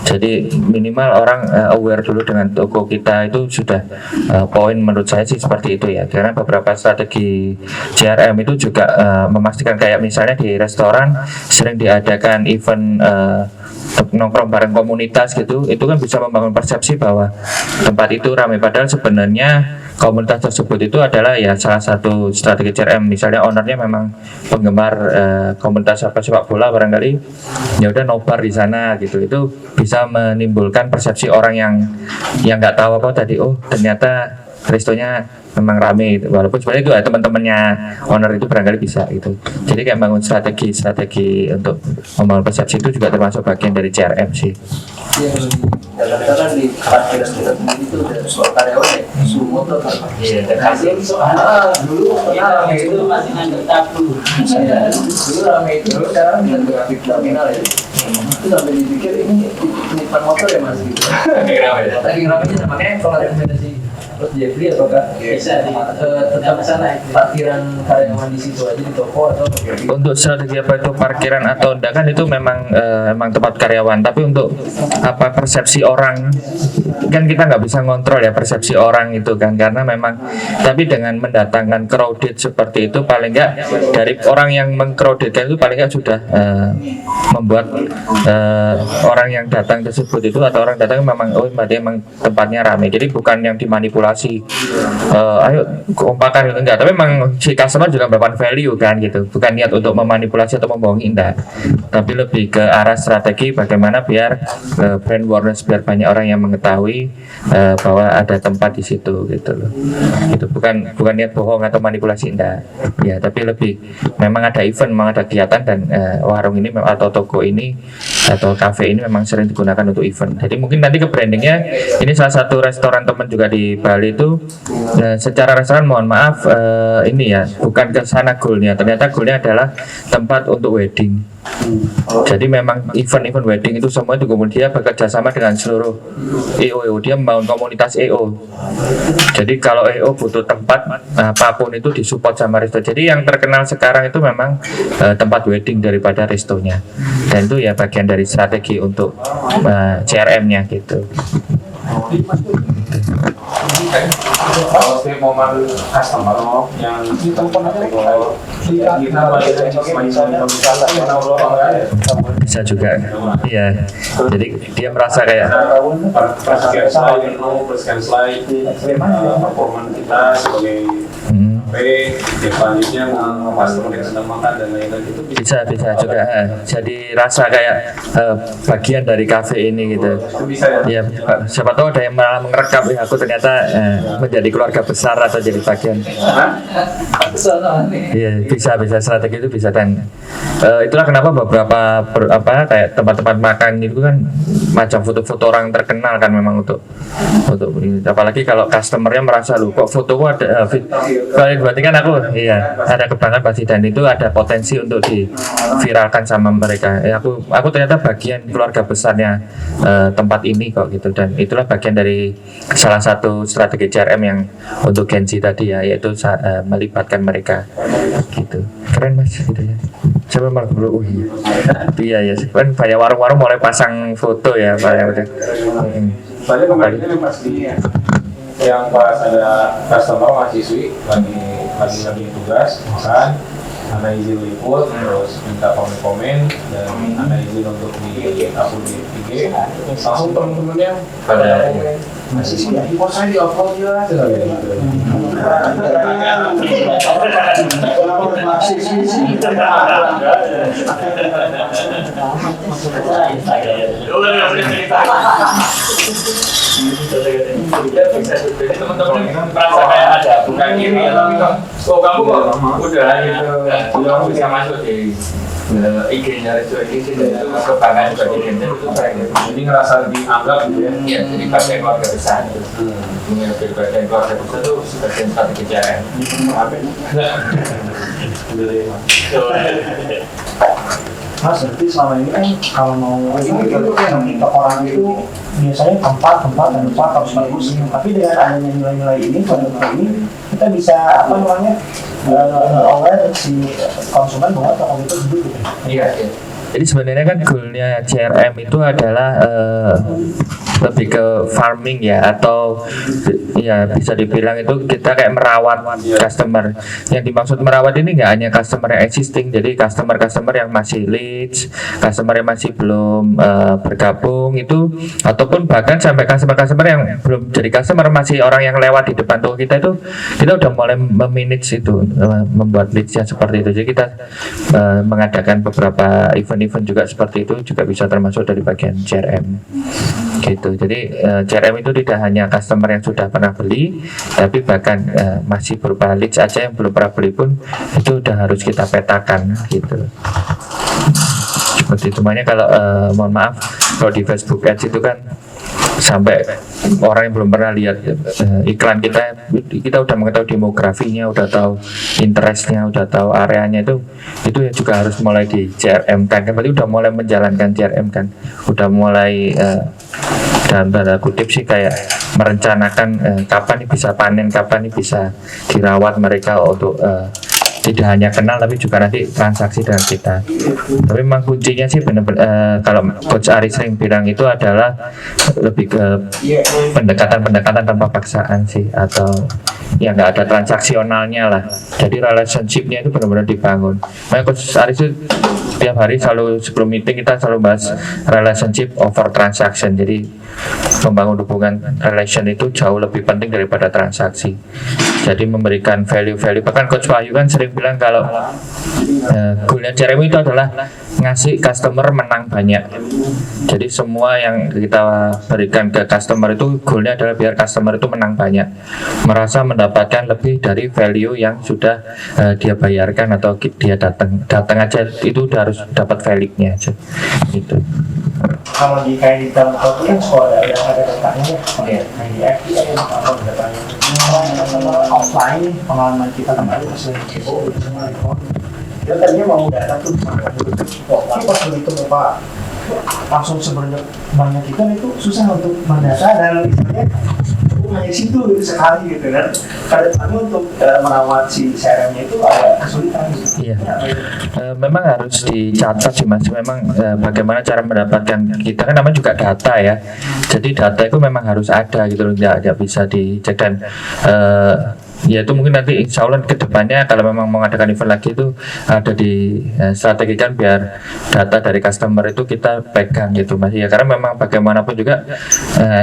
jadi minimal orang aware dulu dengan toko kita itu sudah poin menurut saya sih seperti itu ya. Karena beberapa strategi CRM itu juga memastikan, kayak misalnya di restoran sering diadakan event nongkrong bareng komunitas gitu, itu kan bisa membangun persepsi bahwa tempat itu ramai, padahal sebenarnya komunitas tersebut itu adalah ya salah satu strategi CRM. Misalnya ownernya memang penggemar komunitas sepak bola barangkali, ya udah nobar di sana gitu, itu bisa menimbulkan persepsi orang yang nggak tahu apa tadi, oh ternyata restonya memang rame gitu. Walaupun sebenarnya itu teman-temannya owner itu barangkali bisa gitu. Jadi kayak bangun strategi untuk membangun persepsi itu juga termasuk bagian dari CRM sih. Yang kadang-kadang di parkiran kita sendiri itu udah soal karyawan ya, suruh motor kan. Iya, dulu rame itu masih nganggep tabu. Dulu rame itu, sekarang bisa grafik terminal ya. Itu sampai dipikir ini penitipan motor ya mas gitu. Lagi ramenya, makanya kalau rekomendasi Coach Jeffrey apakah bisa tetap sana parkiran karyawan di situ aja di toko atau untuk strategi apa itu parkiran atau enggak kan itu memang tempat karyawan, tapi untuk apa persepsi orang kan kita nggak bisa ngontrol ya persepsi orang itu kan, karena memang tapi dengan mendatangkan crowded seperti itu paling enggak dari orang yang mengcrowdedkan itu paling enggak sudah membuat orang yang datang tersebut itu atau orang datang memang oh berarti memang tempatnya ramai, jadi bukan yang dimanipulasi ayo kompakan gitu enggak, tapi memang si customer juga mendapatkan value kan gitu, bukan niat untuk memanipulasi atau membohongi enggak, tapi lebih ke arah strategi bagaimana biar brand awareness, biar banyak orang yang mengetahui bahwa ada tempat di situ gitu loh. Itu bukan niat bohong atau manipulasi enggak ya, tapi lebih memang ada event, memang ada kegiatan, dan warung ini atau toko ini atau cafe ini memang sering digunakan untuk event. Jadi mungkin nanti ke brandingnya ini salah satu restoran teman juga di Bali itu secara restoran mohon maaf ini ya bukan ke sana goalnya, ternyata goalnya adalah tempat untuk wedding. Jadi memang event-event wedding itu semua itu kemudian bekerja sama dengan seluruh EO, dia membangun komunitas EO. Jadi kalau EO butuh tempat apapun itu disupport sama resto. Jadi yang terkenal sekarang itu memang tempat wedding daripada restonya, dan itu ya bagian dari strategi untuk CRM-nya gitu. Kalau saya mau manggil customer yang kita bisa juga ya, jadi dia merasa kayak scan slide performa kita sebagai selanjutnya customer yang sedang makan dan lain-lain itu bisa juga jadi rasa kayak bagian dari kafe ini gitu ya. Siapa tahu ada yang malah merekam aku ternyata menjadi keluarga besar atau jadi bagian. Iya, bisa strategi itu bisa, dan itulah kenapa beberapa kayak tempat-tempat makan itu kan macam foto-foto orang terkenal kan memang untuk apalagi kalau customernya merasa loh kok fotoku ada berarti kan aku ada kebanggaan pasti, dan itu ada potensi untuk diviralkan sama mereka. Aku ternyata bagian keluarga besarnya tempat ini kok gitu, dan itulah bagian dari salah satu strategi CRM yang untuk Gen Z tadi ya, yaitu melibatkan mereka gitu. Keren mas gitu ya. Coba malah dulu, iya ya, kan banyak warung-warung mulai pasang foto ya Pak ya udah. Soalnya kemarin ini pas di yang pas ada customer mahasiswi lagi tugas, kan Anda izin liput, terus minta komen-komen dan Anda izin untuk di-upload di IG, langsung temen-temennya pada komen, mahasiswi ya, kok saya di-upload ya, jadi teman-teman merasa kayak ada bukan kiri ya, tapi kok kamu kok udah gitu, kamu bisa masuk di IG-nya Restoran itu kebanggaan juga di Gender itu keren gitu. Jadi ngerasa dianggap gitu ya. Iya, jadi bagian keluarga besar itu. Menjadi bagian keluarga besar itu bagian strategi CRM. Mas, berarti selama ini kan kalau mau ke orang itu biasanya tempat dan tempat harus bagus. Tapi dengan adanya nilai-nilai ini, produk ini, kita bisa aware si konsumen bahwa toko itu hidup gitu. Iya. Jadi sebenarnya kan goalnya CRM itu adalah lebih ke farming ya, atau ya bisa dibilang itu kita kayak merawat customer. Yang dimaksud merawat ini nggak hanya customer yang existing, jadi customer yang masih leads, customer yang masih belum bergabung itu, ataupun bahkan sampai customer yang belum jadi customer, masih orang yang lewat di depan toko kita itu, kita udah mulai memanage itu, membuat leads-nya seperti itu. Jadi kita mengadakan beberapa event juga seperti itu, juga bisa termasuk dari bagian CRM gitu. Jadi CRM itu tidak hanya customer yang sudah pernah beli, tapi bahkan masih berupa leads aja yang belum pernah beli pun itu udah harus kita petakan gitu. Seperti itu. Makanya kalau mohon maaf kalau di Facebook Ads itu kan sampai orang yang belum pernah lihat iklan kita udah mengetahui demografinya, udah tahu interestnya, udah tahu areanya, itu ya juga harus mulai di CRM kan, berarti udah mulai menjalankan CRM kan, udah mulai dalam tanda kutip sih kayak merencanakan kapan nih bisa panen, kapan nih bisa dirawat mereka untuk tidak hanya kenal tapi juga nanti transaksi dengan kita. Tapi memang kuncinya sih benar-benar kalau Coach Ari sering bilang itu adalah lebih ke pendekatan tanpa paksaan sih, atau ya nggak ada transaksionalnya lah. Jadi relationship-nya itu benar-benar dibangun. Makanya Coach Ari itu setiap hari selalu sebelum meeting kita selalu bahas relationship over transaction. Jadi membangun hubungan relation itu jauh lebih penting daripada transaksi. Jadi memberikan value-value. Bahkan Coach Wahyu kan sering bilang kalau goalnya CRM itu adalah ngasih customer menang banyak. Jadi semua yang kita berikan ke customer itu goalnya adalah biar customer itu menang banyak, merasa mendapatkan lebih dari value yang sudah dia bayarkan atau dia datang aja itu udah harus dapat value-nya aja gitu. Kalau di kayak di dalam kota kan sekolah ada datanya ya, di FTM atau datanya offline pengalaman kita kemarin sering kepo sama dia tadinya mau datang tuh tapi pas begitu Bapak langsung sebanyak banyak itu susah untuk mendata, dan misalnya hanya situ gitu sekali gitu, dan kadang-kadang untuk merawat si CRM-nya itu ada kesulitan gitu. Iya, memang harus dicatat sih mas. Memang bagaimana cara mendapatkan, kita kan namanya juga data ya. Jadi data itu memang harus ada gitu loh, nggak bisa dicek. Dan ya itu mungkin nanti insya Allah ke depannya kalau memang mau mengadakan event lagi itu ada di strategikan biar data dari customer itu kita pegang gitu mas ya, karena memang bagaimanapun juga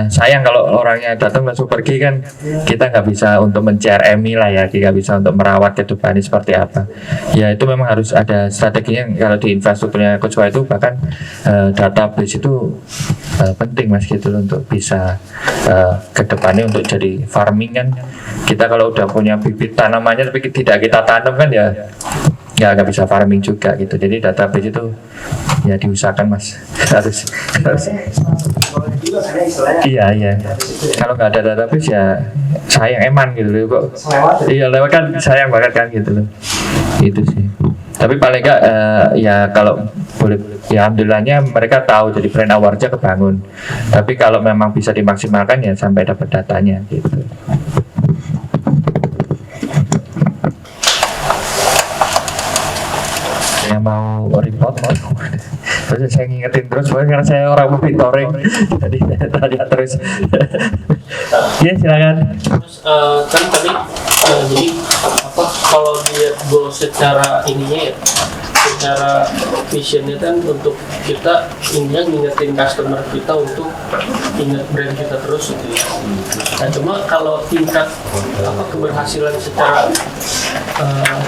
sayang kalau orangnya datang langsung pergi kan, kita nggak bisa untuk men-CRM lah ya, nggak bisa untuk merawat ke depannya seperti apa ya. Itu memang harus ada strateginya. Kalau di infrastrukturnya Coach Wahyu itu bahkan database itu penting mas gitu loh, untuk bisa ke depannya untuk jadi farming kan. Kita kalau udah punya bibit tanamannya tapi tidak kita tanam kan ya nggak bisa farming juga gitu. Jadi database itu ya diusahakan mas harus. juga kan ya istilahnya. Iya. Kalau nggak ada database ya sayang eman gitu loh kok. Selewat ya. Iya lewat kan sayang banget kan gitu loh. Itu sih. Tapi paling nggak ya kalau boleh ya alhamdulillahnya mereka tahu jadi brand awardnya kebangun. Tapi kalau memang bisa dimaksimalkan ya sampai dapat datanya gitu. Yang mau report terus saya ngingetin terus karena saya orang monitoring jadi tanya terus. Ya silakan. Terus kan tadi jadi apa kalau dilihat goal secara ininya ya, secara visionnya kan untuk kita intinya ngingetin customer kita untuk ingat brand kita terus gitu ya. Nah cuma kalau tingkat apa keberhasilan secara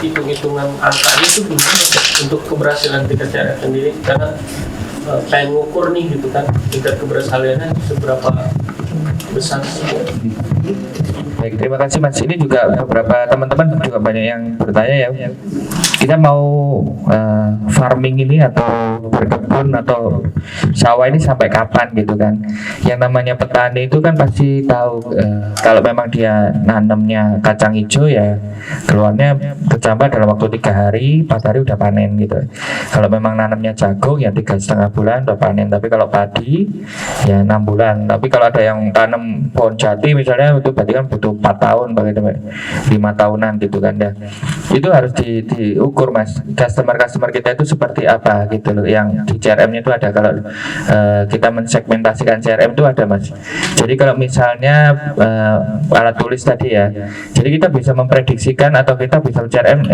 hitung-hitungan angkanya itu gimana untuk keberhasilan kita cara sendiri, karena pengen ngukur nih gitu kan tingkat keberhasilannya seberapa besar sih. Baik, terima kasih Mas. Ini juga beberapa teman-teman juga banyak yang bertanya ya. Kita mau farming ini atau berkebun atau sawah ini sampai kapan gitu kan? Yang namanya petani itu kan pasti tahu kalau memang dia nanamnya kacang hijau ya keluarnya tercapai dalam waktu 3 hari, 4 hari udah panen gitu. Kalau memang nanamnya jagung ya 3,5 bulan udah panen. Tapi kalau padi ya 6 bulan. Tapi kalau ada yang tanam pohon jati misalnya itu berarti kan butuh 4 tahun, bahkan 5 tahunan gitu kan ya. Itu harus diukur Mas. Customer kita itu seperti apa gitu loh. Yang di CRM-nya itu ada, kalau kita mensegmentasikan CRM itu ada Mas. Jadi kalau misalnya alat tulis tadi ya, jadi kita bisa memprediksikan atau kita bisa CRM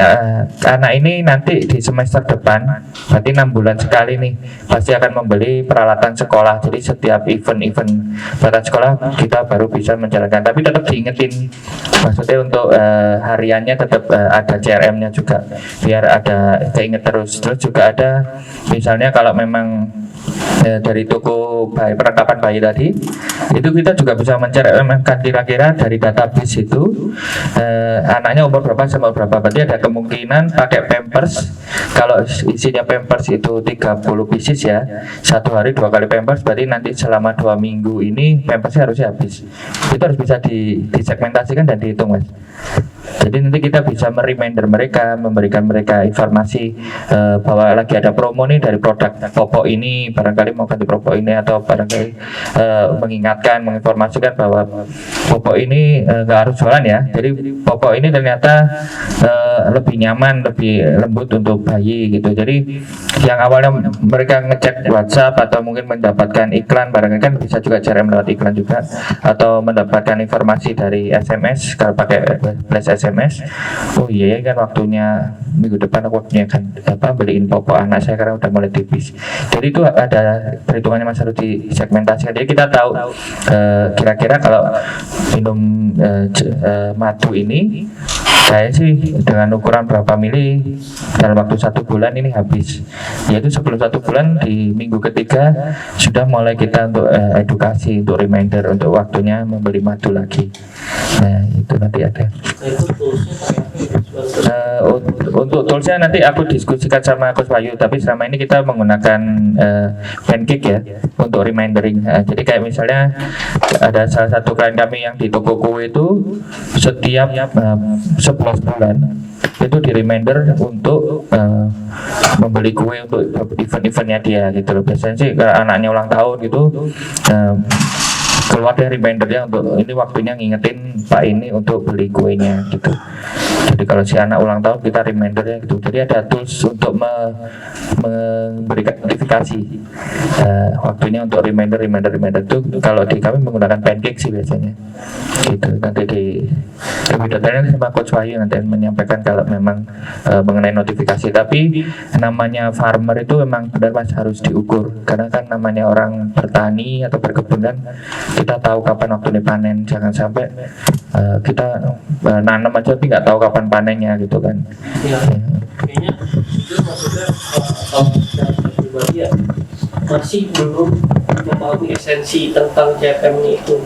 anak ini nanti di semester depan berarti 6 bulan sekali nih pasti akan membeli peralatan sekolah. Jadi setiap event peralatan sekolah kita baru bisa menjalankan. Tapi tetap diingetin, maksudnya untuk hariannya tetap ada CRM-nya juga biar ada keinget terus. Terus juga ada misalnya kalau memang dari toko perlengkapan bayi tadi itu kita juga bisa mencerminkan kira-kira dari database itu anaknya umur berapa sama berapa, berarti ada kemungkinan pakai pampers. Kalau isinya pampers itu 30 pieces ya, 1 hari 2 kali pampers, berarti nanti selama 2 minggu ini pampersnya harusnya habis. Itu harus bisa disegmentasikan dan dihitung Mas. Jadi nanti kita bisa mereminder mereka, memberikan mereka informasi bahwa lagi ada promo nih dari produk Popo ini, barangkali mau ganti Popo ini, atau barangkali menginformasikan bahwa Popo ini nggak harus jualan ya. Jadi Popo ini ternyata lebih nyaman, lebih lembut untuk bayi gitu. Jadi yang awalnya mereka ngecek WhatsApp atau mungkin mendapatkan iklan, barangkali kan bisa juga CRM lewat iklan juga, atau mendapatkan informasi dari SMS kalau pakai flash SMS. Oh iya kan waktunya minggu depan aku waktunya kan beliin Popo anak saya karena udah mulai tipis. Jadi itu ada perhitungannya Mas, harus disegmentasikan. Jadi kita tahu kira-kira kalau minum madu ini saya sih dengan ukuran berapa mili dalam waktu 1 bulan ini habis. Yaitu sebelum 1 bulan di minggu ketiga sudah mulai kita untuk edukasi, untuk reminder untuk waktunya membeli madu lagi. Nah itu nanti ada. Untuk toolsnya nanti aku diskusikan sama Coach Bayu, tapi selama ini kita menggunakan Pancake ya untuk remindering. Jadi kayak misalnya ada salah satu klien kami yang di toko kue itu setiap 11 bulan itu di reminder untuk membeli kue untuk event-eventnya dia gitu loh. Biasanya sih kalau anaknya ulang tahun gitu keluar dari remindernya untuk ini waktunya ngingetin Pak ini untuk beli kuenya gitu. Jadi kalau si anak ulang tahun kita remindernya gitu. Jadi ada tools untuk memberikan notifikasi waktunya untuk reminder itu. Kalau di kami menggunakan Pancake sih biasanya gitu. Nanti lebih detailnya sama Coach Wahyu nanti menyampaikan kalau memang mengenai notifikasi. Tapi namanya farmer itu memang benar Mas harus diukur, karena kan namanya orang bertani atau berkebun kan kita tahu kapan waktunya panen. Jangan sampai kita nanam aja tapi nggak tahu kapan panennya gitu kan. Ya, kayaknya itu maksudnya kalau secara pribadi ya masih belum memahami esensi tentang CRM itu.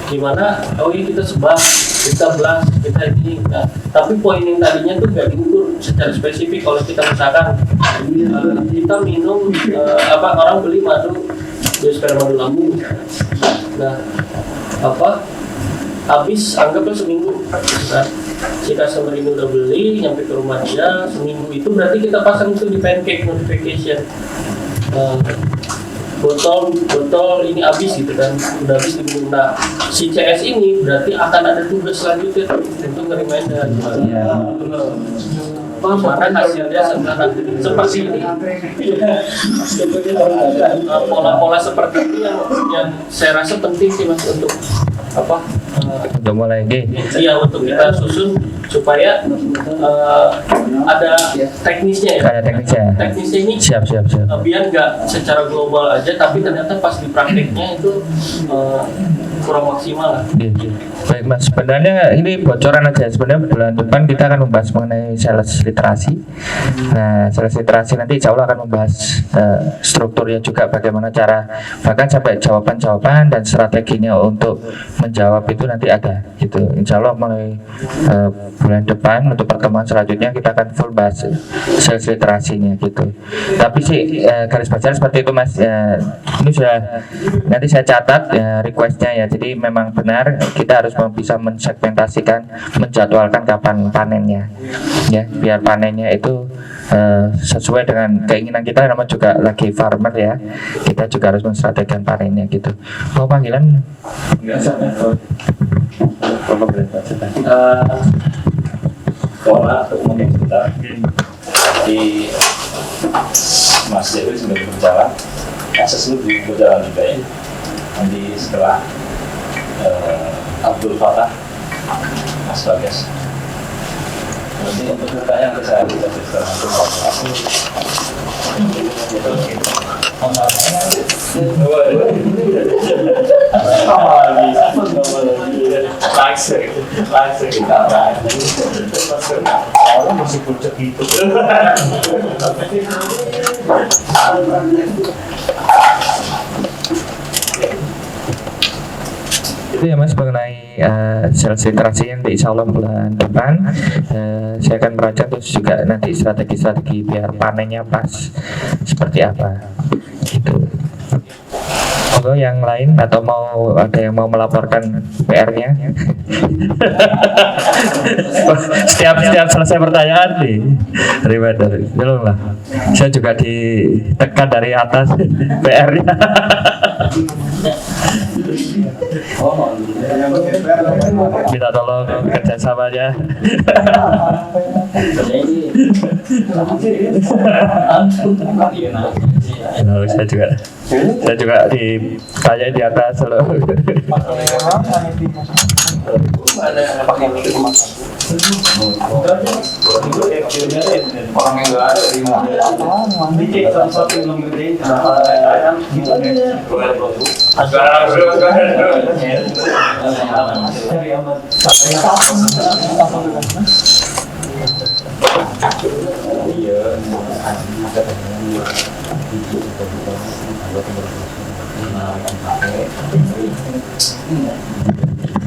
Gimana? Oh iya kita sebar, kita blast, kita ini, nah, tapi poin yang tadinya tuh nggak diukur secara spesifik. Kalau kita misalkan kita minum orang beli madu Peramadu Lampung. Nah, habis anggaplah seminggu. Nah, si customer ini udah beli, nyampe ke rumah dia seminggu itu berarti kita pasang itu di pancake notification. Botol ini habis gitu kan, udah habis diminum. Nah, si CS ini berarti akan ada tugas selanjutnya untuk nge-reminder. Maka hasilnya seperti ini. Pola-pola seperti ini yang saya rasa penting sih Mas untuk udah mulai iya, untuk kita susun supaya ada teknisnya ya. Ada teknisnya. Teknisnya ini Siap. biar nggak secara global aja, tapi ternyata pas di prakteknya itu kurang maksimal lah. Baik Mas, sebenarnya ini bocoran aja. Sebenarnya bulan depan kita akan membahas mengenai sales literasi. Nah, sales literasi nanti insya Allah akan membahas strukturnya juga, bagaimana cara, bahkan sampai jawaban-jawaban dan strateginya untuk menjawab itu nanti ada gitu. Insya Allah mulai bulan depan untuk pertemuan selanjutnya kita akan full bahas sales literasinya gitu. Tapi sih garis besar seperti itu Mas. Ini sudah nanti saya catat requestnya ya. Jadi memang benar kita harus bisa mensegmentasikan, menjadwalkan kapan panennya ya, biar panennya itu sesuai dengan keinginan kita. Namanya juga lagi farmer ya, kita juga harus menstrategikan panennya gitu. Mau panggilan? Pola atau umumnya kita di Mas Dewi sudah berjalan, akses itu berjalan juga ya. Nanti setelah Abdul Fatah, Mas Bagas. Nanti untuk bertanya bisa langsung kita orang masih puncak gitu. Itu ya Mas mengenai sales literasi yang insya Allah bulan depan saya akan merancang, terus juga nanti strategi-strategi biar panennya pas seperti apa gitu. Monggo yang lain atau ada yang mau melaporkan PR-nya? setiap selesai pertanyaan nih reminder, belum lah. Saya juga ditekan dari atas PR-nya. Minta tolong kerjasamanya. Lalu saya juga ditanya di atas loh. Orang yang nggak ada di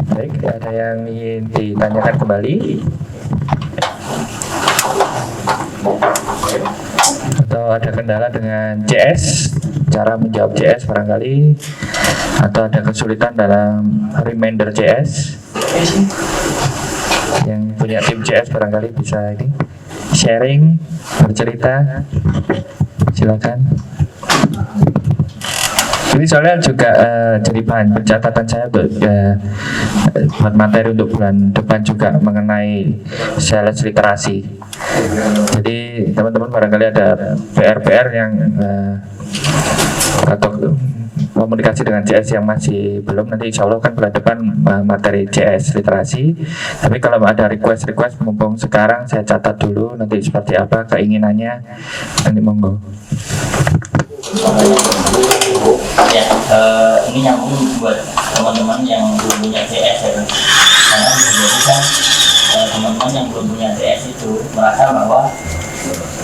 Baik, ada yang ingin ditanyakan kembali? Atau ada kendala dengan CS, cara menjawab CS barangkali, atau ada kesulitan dalam reminder CS? Yang punya tim CS barangkali bisa ini sharing, bercerita, silakan. Ini soalnya juga jadi bahan pencatatan saya buat materi untuk bulan depan juga mengenai sales literasi. Jadi teman-teman barangkali ada PR yang atau komunikasi dengan CS yang masih belum, nanti insya Allah kan bulan depan materi CS literasi. Tapi kalau ada request mumpung sekarang saya catat dulu nanti seperti apa keinginannya, nanti monggo. Ya, ini nyambung buat teman-teman yang belum punya CS ya, karena jadi kan teman-teman yang belum punya CS itu merasa bahwa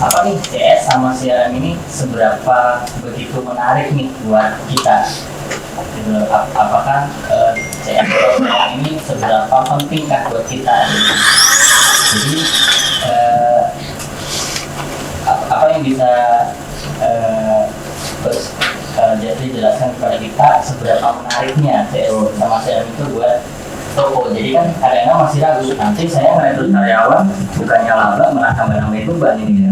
apa nih CS sama CRM ini seberapa begitu menarik nih buat kita. Apakah CS ini seberapa pentingkah buat kita? Jadi apa yang bisa jadi jelaskan kepada kita seberapa menariknya CS sama CRM itu buat toko. Jadi kan kadang-kadang masih ragu, nanti saya merekrut karyawan bukannya laba malah tambah-nambahin beban ini.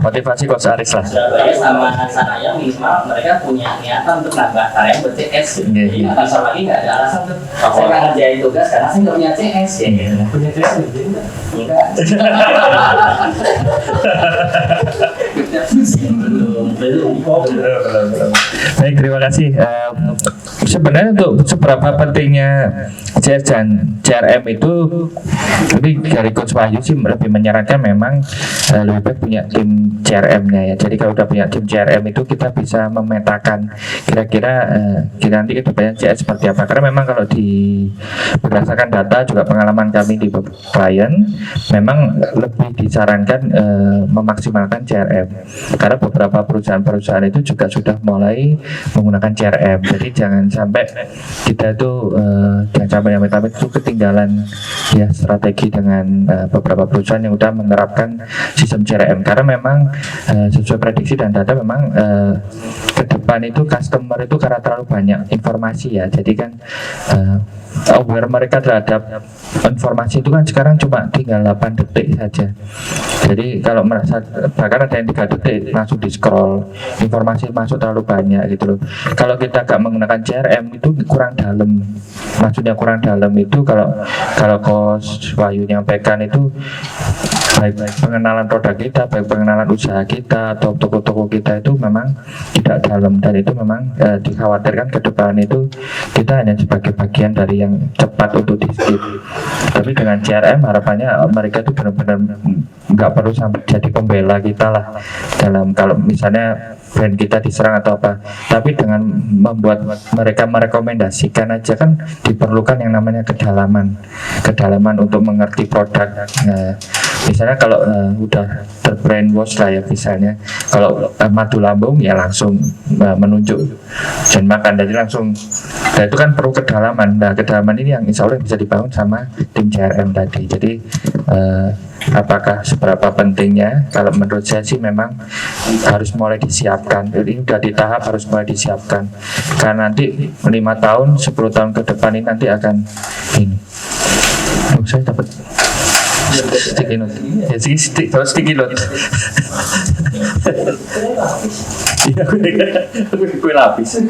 Motivasi Coach Aris lah. Surabaya sama Sanaya minimal mereka punya niatan untuk nambah karyawan ber-CS. Jadi nggak bisa lagi, nggak ada alasan tuh saya nggak ngerjain tugas karena saya nggak punya CS ya gitu. Punya CS ngerjain nggak? Enggak. belum. Baik, terima kasih. Sebenarnya untuk seberapa pentingnya CS dan CRM itu, lebih dari Coach Wahyu sih lebih menyarankan memang lebih baik punya tim CRM-nya ya. Jadi kalau udah punya tim CRM itu kita bisa memetakan kira-kira nanti kedepannya CS seperti apa. Karena memang kalau berdasarkan data juga pengalaman kami di klien, memang lebih disarankan memaksimalkan CRM. Karena beberapa perusahaan-perusahaan itu juga sudah mulai menggunakan CRM. Jadi jangan sampai kita itu jangan sampai yang itu ketinggalan ya strategi dengan beberapa perusahaan yang sudah menerapkan sistem CRM. Karena memang sesuai prediksi dan data memang ke depan itu customer itu karena terlalu banyak informasi ya. Jadi kan aware mereka terhadap informasi itu kan sekarang cuma tinggal 8 detik saja. Jadi kalau merasa bahkan ada yang 3 detik langsung di scroll, informasi masuk terlalu banyak gitu loh. Kalau kita gak menggunakan CRM itu kurang dalam. Maksudnya kurang dalam itu kalau Coach Wahyu nyampaikan itu baik pengenalan produk kita, baik pengenalan usaha kita atau toko-toko kita itu memang tidak dalam, dan itu memang dikhawatirkan ke depan itu kita hanya sebagai bagian dari yang cepat untuk di skip. Tapi dengan CRM harapannya mereka itu benar-benar nggak perlu sampai jadi pembela kita lah dalam kalau misalnya brand kita diserang atau apa. Tapi dengan membuat mereka merekomendasikan aja kan diperlukan yang namanya kedalaman untuk mengerti produk. Nah, misalnya kalau udah terbrainwash lah ya, misalnya kalau madu lambung ya langsung menunjuk dan makan, jadi langsung. Nah itu kan perlu kedalaman. Nah kedalaman ini yang insya Allah bisa dibangun sama tim CRM tadi. Jadi apakah seberapa pentingnya? Kalau menurut saya sih memang harus mulai disiapkan. Ini udah di tahap harus mulai disiapkan. Karena nanti 5 tahun, 10 tahun ke depan ini nanti akan ini. Saya dapat sticky note. Ya sticky note. Iya, aku lapis.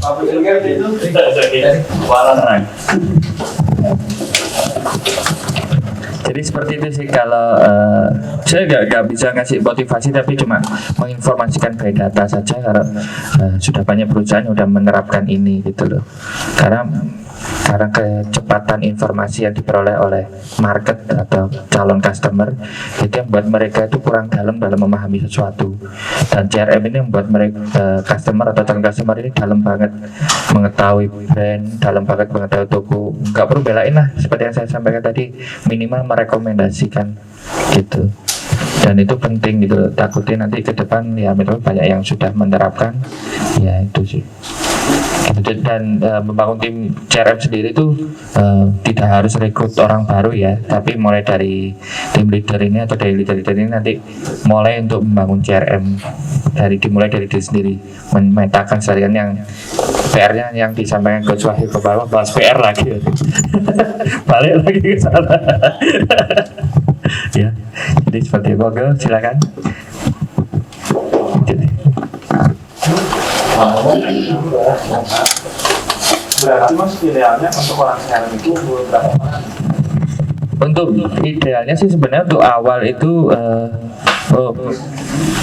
Pabrik ilmiah itu Warna. Jadi seperti itu sih kalau saya nggak bisa ngasih motivasi, tapi cuma menginformasikan by data saja. Karena sudah banyak perusahaan yang sudah menerapkan ini gitu loh. Karena kecepatan informasi yang diperoleh oleh market atau calon customer itu yang membuat mereka itu kurang dalam memahami sesuatu, dan CRM ini membuat mereka customer atau calon customer ini dalam banget mengetahui brand, dalam banget mengetahui toko. Nggak perlu belain lah, seperti yang saya sampaikan tadi, minimal merekomendasikan gitu. Dan itu penting gitu, takutnya nanti ke depan ya memang banyak yang sudah menerapkan ya itu sih. Dan membangun tim CRM sendiri itu tidak harus rekrut orang baru ya, tapi mulai dari tim leader ini atau dari leader ini nanti mulai untuk membangun CRM dimulai dari diri sendiri, memetakan seharian yang PR-nya yang disampaikan Coach Wahyu ke bawah, bahas PR lagi balik lagi ke sana. Ya, jadi seperti itu. Silakan. Berarti mas idealnya untuk orang CRM itu berapa orang? Untuk idealnya sih sebenarnya untuk awal itu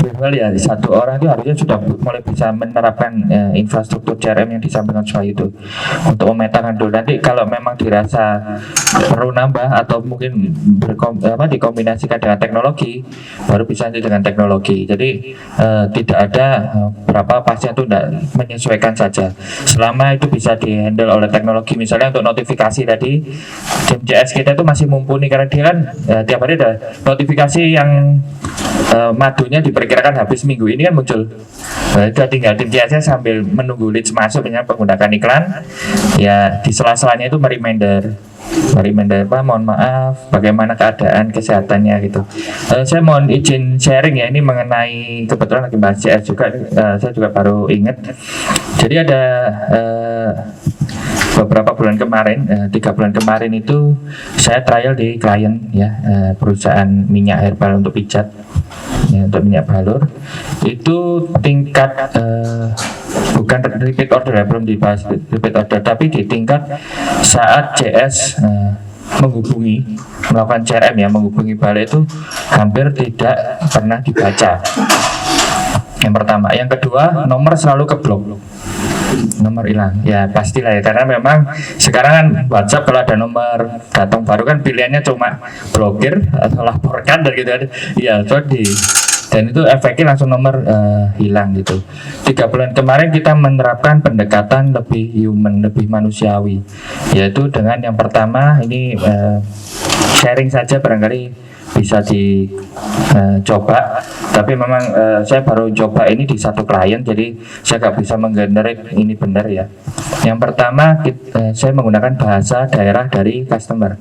minimal ya 1 orang itu harusnya sudah mulai bisa menerapkan infrastruktur CRM yang disampaikan soal itu untuk memetakan dulu. Nanti kalau memang dirasa perlu nambah atau mungkin dikombinasikan dengan teknologi, baru bisa nanti dengan teknologi. Jadi tidak ada berapa pasien itu tidak menyesuaikan saja selama itu bisa dihandle oleh teknologi. Misalnya untuk notifikasi tadi tim CS kita itu masih mumpuni karena dia kan tiap hari ada notifikasi yang madunya diperkirakan habis minggu ini kan muncul. Itu tinggal tim CS sambil menunggu leads masuk, misalnya menggunakan iklan ya di sela-selanya itu mereminder reminder apa, mohon maaf, bagaimana keadaan kesehatannya gitu. Saya mohon izin sharing ya, ini mengenai kebetulan lagi bahas CS juga, saya juga baru ingat. Jadi ada beberapa bulan kemarin, 3 bulan kemarin itu saya trial di klien ya, perusahaan minyak herbal untuk pijat ya, untuk minyak balur. Itu tingkat bukan repeat order ya, belum dibahas repeat order, tapi di tingkat saat CS menghubungi, melakukan CRM ya, menghubungi balik itu hampir tidak pernah dibaca. Yang pertama, yang kedua, nomor selalu keblok, nomor hilang ya, pastilah ya, karena memang sekarang kan WhatsApp kalau ada nomor datang baru kan pilihannya cuma blokir atau laporkan dan gitu ya, dan itu efeknya langsung nomor hilang gitu. 3 bulan kemarin kita menerapkan pendekatan lebih human, lebih manusiawi, yaitu dengan yang pertama ini sharing saja, barangkali bisa dicoba, tapi memang saya baru coba ini di satu klien, jadi saya nggak bisa menggenerate ini benar ya. Yang pertama saya menggunakan bahasa daerah dari customer.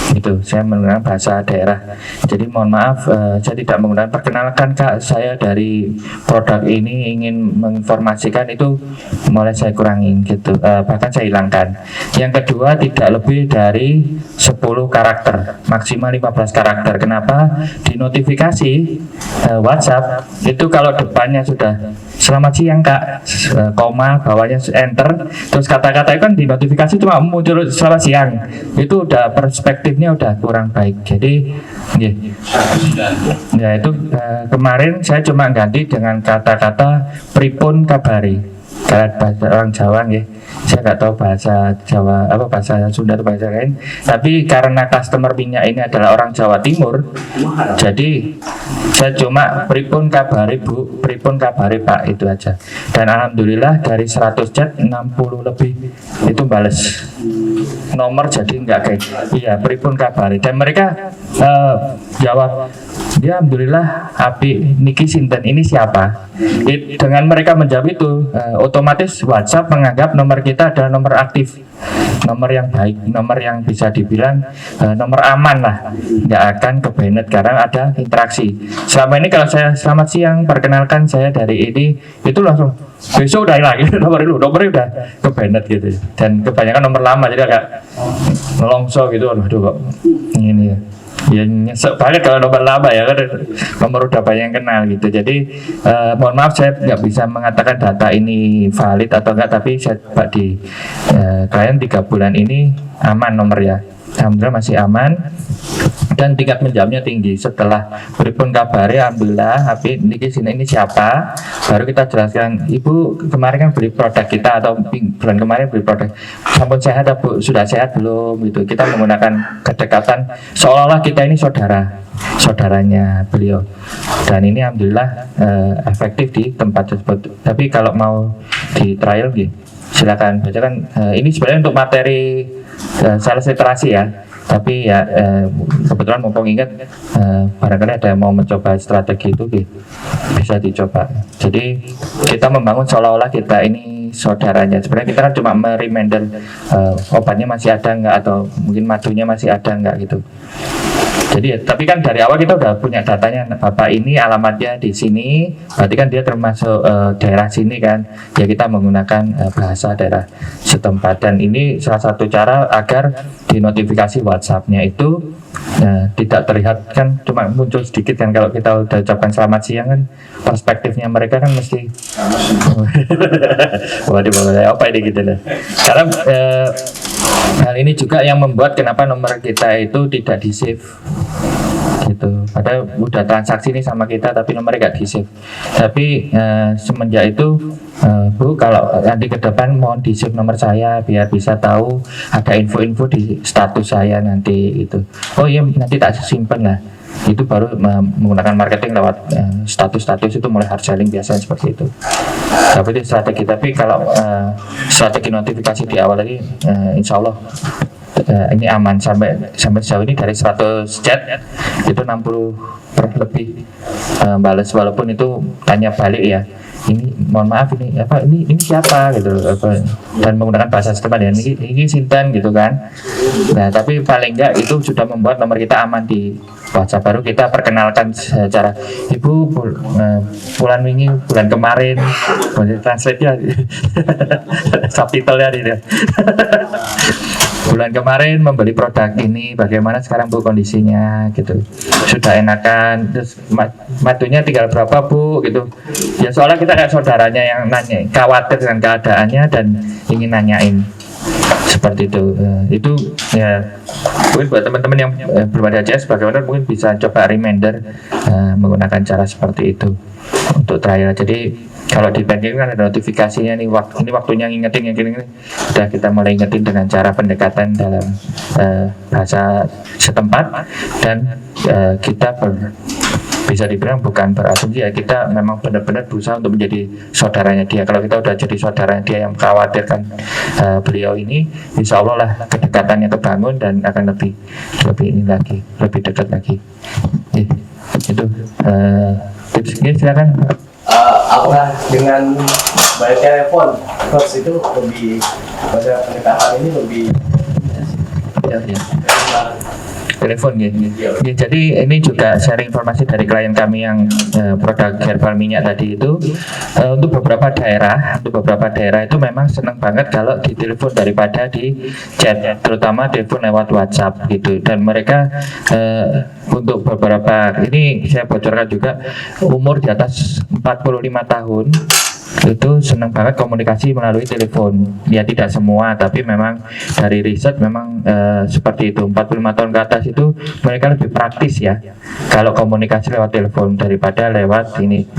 Itu saya menggunakan bahasa daerah. Jadi mohon maaf, saya tidak menggunakan perkenalkan Kak, saya dari produk ini ingin menginformasikan, itu mulai saya kurangin gitu, bahkan saya hilangkan. Yang kedua, tidak lebih dari 10 karakter, maksimal 15 karakter. Kenapa? Di notifikasi WhatsApp itu kalau depannya sudah selamat siang Kak, koma, bawahnya enter, terus kata-kata itu kan di notifikasi cuma muncul selamat siang, itu udah perspektifnya udah kurang baik. Jadi ya itu kemarin saya cuma ganti dengan kata-kata pripun kabari, kalau bahasa orang Jawa ya, saya nggak tahu bahasa Jawa apa, bahasa Sunda atau bahasa lain, tapi karena customer minyak ini adalah orang Jawa Timur, jadi saya cuma pripun kabari Bu, pripun kabari Pak, itu aja. Dan alhamdulillah dari 100 chat 60 lebih itu bales nomor, jadi nggak kayak iya pripun kabari, dan mereka jawab ya alhamdulillah api niki sinten, ini siapa. Dengan mereka menjawab itu otomatis WhatsApp menganggap nomor kita adalah nomor aktif, nomor yang baik, nomor yang bisa dibilang nomor aman lah, nggak akan ke banned karena ada interaksi. Selama ini kalau saya selamat siang, perkenalkan saya dari ini, itu langsung besok udah hilang nomornya udah ke banned gitu, dan kebanyakan nomor lama, jadi agak ngelongso gitu. Aduh kok ini ya nyesek banget kalau nomor lama ya, kan nomor udah banyak yang kenal gitu. Jadi mohon maaf saya nggak bisa mengatakan data ini valid atau enggak, tapi saya coba di klien 3 bulan ini aman nomor ya, alhamdulillah masih aman, dan tingkat menjawabnya tinggi. Setelah pripun kabare, alhamdulillah tapi niki sini ini siapa, baru kita jelaskan, Ibu kemarin kan beli produk kita, atau bulan kemarin beli produk, sampun sehat Bu, sudah sehat belum gitu. Kita menggunakan kedekatan seolah-olah kita ini saudaranya beliau, dan ini alhamdulillah efektif di tempat tersebut. Tapi kalau mau di trial gitu, silakan bacakan. Ini sebenarnya untuk materi sales literasi ya, tapi ya kebetulan mumpung ingat barangkali ada yang mau mencoba strategi itu bisa dicoba. Jadi kita membangun seolah-olah kita ini saudaranya. Sebenarnya kita kan cuma mereminder obatnya masih ada enggak, atau mungkin madunya masih ada enggak gitu. Jadi tapi kan dari awal kita udah punya datanya, Bapak ini alamatnya di sini, berarti kan dia termasuk daerah sini kan, ya kita menggunakan bahasa daerah setempat. Dan ini salah satu cara agar di notifikasi WhatsApp-nya itu tidak terlihat, kan cuma muncul sedikit kan, kalau kita udah ucapkan selamat siang kan perspektifnya mereka kan mesti waduh apa ini gitu lah. Karena hal ini juga yang membuat kenapa nomor kita itu tidak di save gitu, padahal udah transaksi ini sama kita tapi nomornya nggak di save. Tapi semenjak itu Bu, kalau nanti ke depan mohon di save nomor saya biar bisa tahu ada info-info di status saya nanti itu. Oh iya, nanti tak simpen lah. Itu baru menggunakan marketing lewat status-status, itu mulai hard selling biasanya seperti itu. Tapi itu strategi. Tapi kalau strategi notifikasi di awal tadi, insya Allah ini aman. Sampai sejauh ini dari 100 chat itu 60 per lebih balas, walaupun itu tanya balik ya. ini mohon maaf ini siapa gitu apa, dan menggunakan bahasa setempat ya ini Sinten gitu kan. Nah tapi paling enggak itu sudah membuat nomor kita aman di WhatsApp. Baru kita perkenalkan secara Ibu bulan ini bulan kemarin translate ya subtitle-nya gitu. Bulan kemarin membeli produk ini, bagaimana sekarang Bu kondisinya gitu, sudah enakan, terus matunya tinggal berapa Bu gitu ya, soalnya kita kayak saudaranya yang nanya, khawatir dengan keadaannya dan ingin nanyain seperti itu ya. Mungkin buat teman-teman yang belum ada JS bagaimana mungkin bisa coba reminder menggunakan cara seperti itu untuk trial. Jadi kalau di banking kan ada notifikasinya nih, ini waktunya ngingetin yang gini, udah kita mulai ingetin dengan cara pendekatan dalam bahasa setempat dan kita bisa dibilang bukan berasumsi ya, kita memang benar-benar berusaha untuk menjadi saudaranya dia. Kalau kita udah jadi saudaranya dia yang mengkhawatirkan beliau ini, insya Allah lah kedekatannya kebangun dan akan lebih ini lagi, lebih dekat lagi. Itu tipsnya, silakan. Apakah dengan bayar telepon first itu lebih pada pendekatan ini lebih ya. Telepon ya. Jadi ini juga sharing informasi dari klien kami yang produk herbal minyak tadi itu, untuk beberapa daerah itu memang senang banget kalau ditelepon daripada di chat, terutama telepon lewat WhatsApp gitu. Dan mereka untuk beberapa ini saya bocorkan juga umur di atas 45 tahun itu senang banget komunikasi melalui telepon. Ya tidak semua, tapi memang dari riset memang seperti itu. 45 tahun ke atas itu mereka lebih praktis ya kalau komunikasi lewat telepon daripada lewat ini.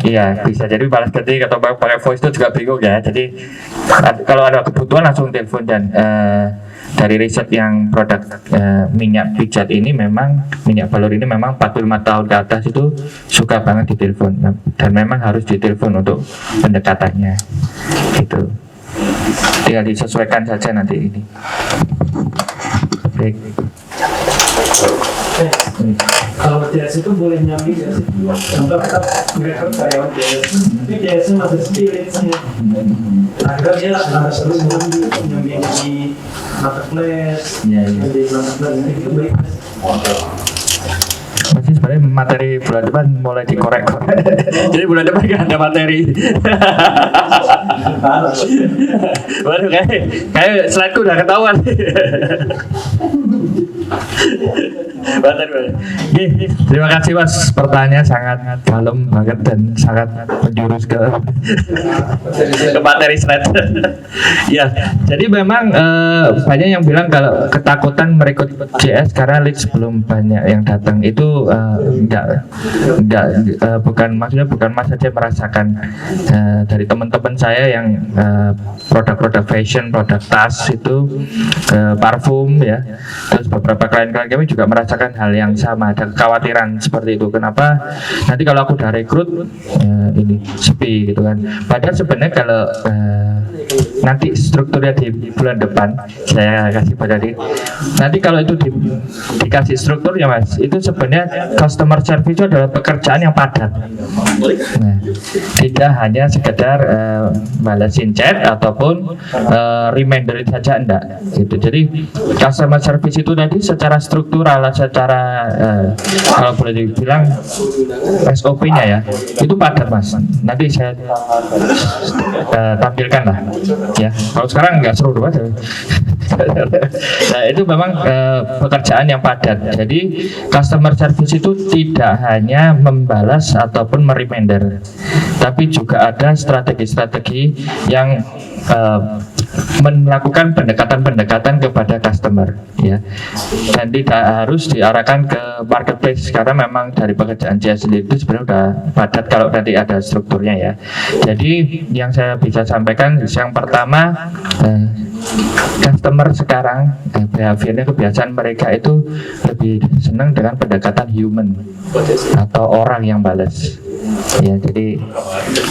Iya, bisa jadi balas ketik atau pakai voice itu juga bingung ya. Jadi kalau ada kebutuhan langsung telepon. Dan dari riset yang produk minyak pijat ini memang minyak balur ini memang 45 tahun ke atas itu suka banget ditelepon, dan memang harus ditelepon untuk pendekatannya gitu. Tinggal disesuaikan saja nanti ini. Baik. Kalau JS itu boleh nyambi nggak sih? Contoh kita merekrut karyawan JS, tapi JS masih spiritnya. Akhirnya dia harus terus nyambi di marketplace, di marketplace itu baik. Masih sebenarnya materi bulan depan mulai dikorek. Jadi bulan depan nggak ada materi. Waduh, kayak slide-ku udah ketahuan. Terima kasih Mas, pertanyaan sangat dalam banget dan sangat menjurus ke materi slide. Ya, jadi memang banyak yang bilang kalau ketakutan merekrut JS karena leads belum banyak yang datang. Itu enggak bukan, maksudnya bukan Mas saja merasakan, dari teman-teman saya yang produk-produk fashion, produk tas itu, parfum ya, terus beberapa klien-klien kami juga merasakan hal yang sama, ada kekhawatiran seperti itu. Kenapa nanti kalau aku udah rekrut ini sepi gitu kan. Padahal sebenarnya kalau nanti strukturnya di bulan depan saya kasih pada nanti kalau itu dikasih strukturnya Mas, itu sebenarnya customer service itu adalah pekerjaan yang padat. Nah, tidak hanya sekedar balasin chat ataupun reminder saja, enggak gitu. Jadi customer service itu tadi secara struktural, secara kalau boleh dibilang SOP-nya ya, itu padat Mas. Nanti saya tampilkan lah ya. Kalau sekarang nggak seru Mas. Nah itu memang pekerjaan yang padat. Jadi customer service itu tidak hanya membalas ataupun mereminder, tapi juga ada strategi-strategi yang melakukan pendekatan-pendekatan kepada customer ya, dan tidak harus diarahkan ke marketplace karena memang dari pekerjaan JS sendiri itu sebenarnya udah padat kalau nanti ada strukturnya ya. Jadi yang saya bisa sampaikan, yang pertama, customer sekarang behaviornya, kebiasaan mereka itu lebih senang dengan pendekatan human atau orang yang balas Ya, jadi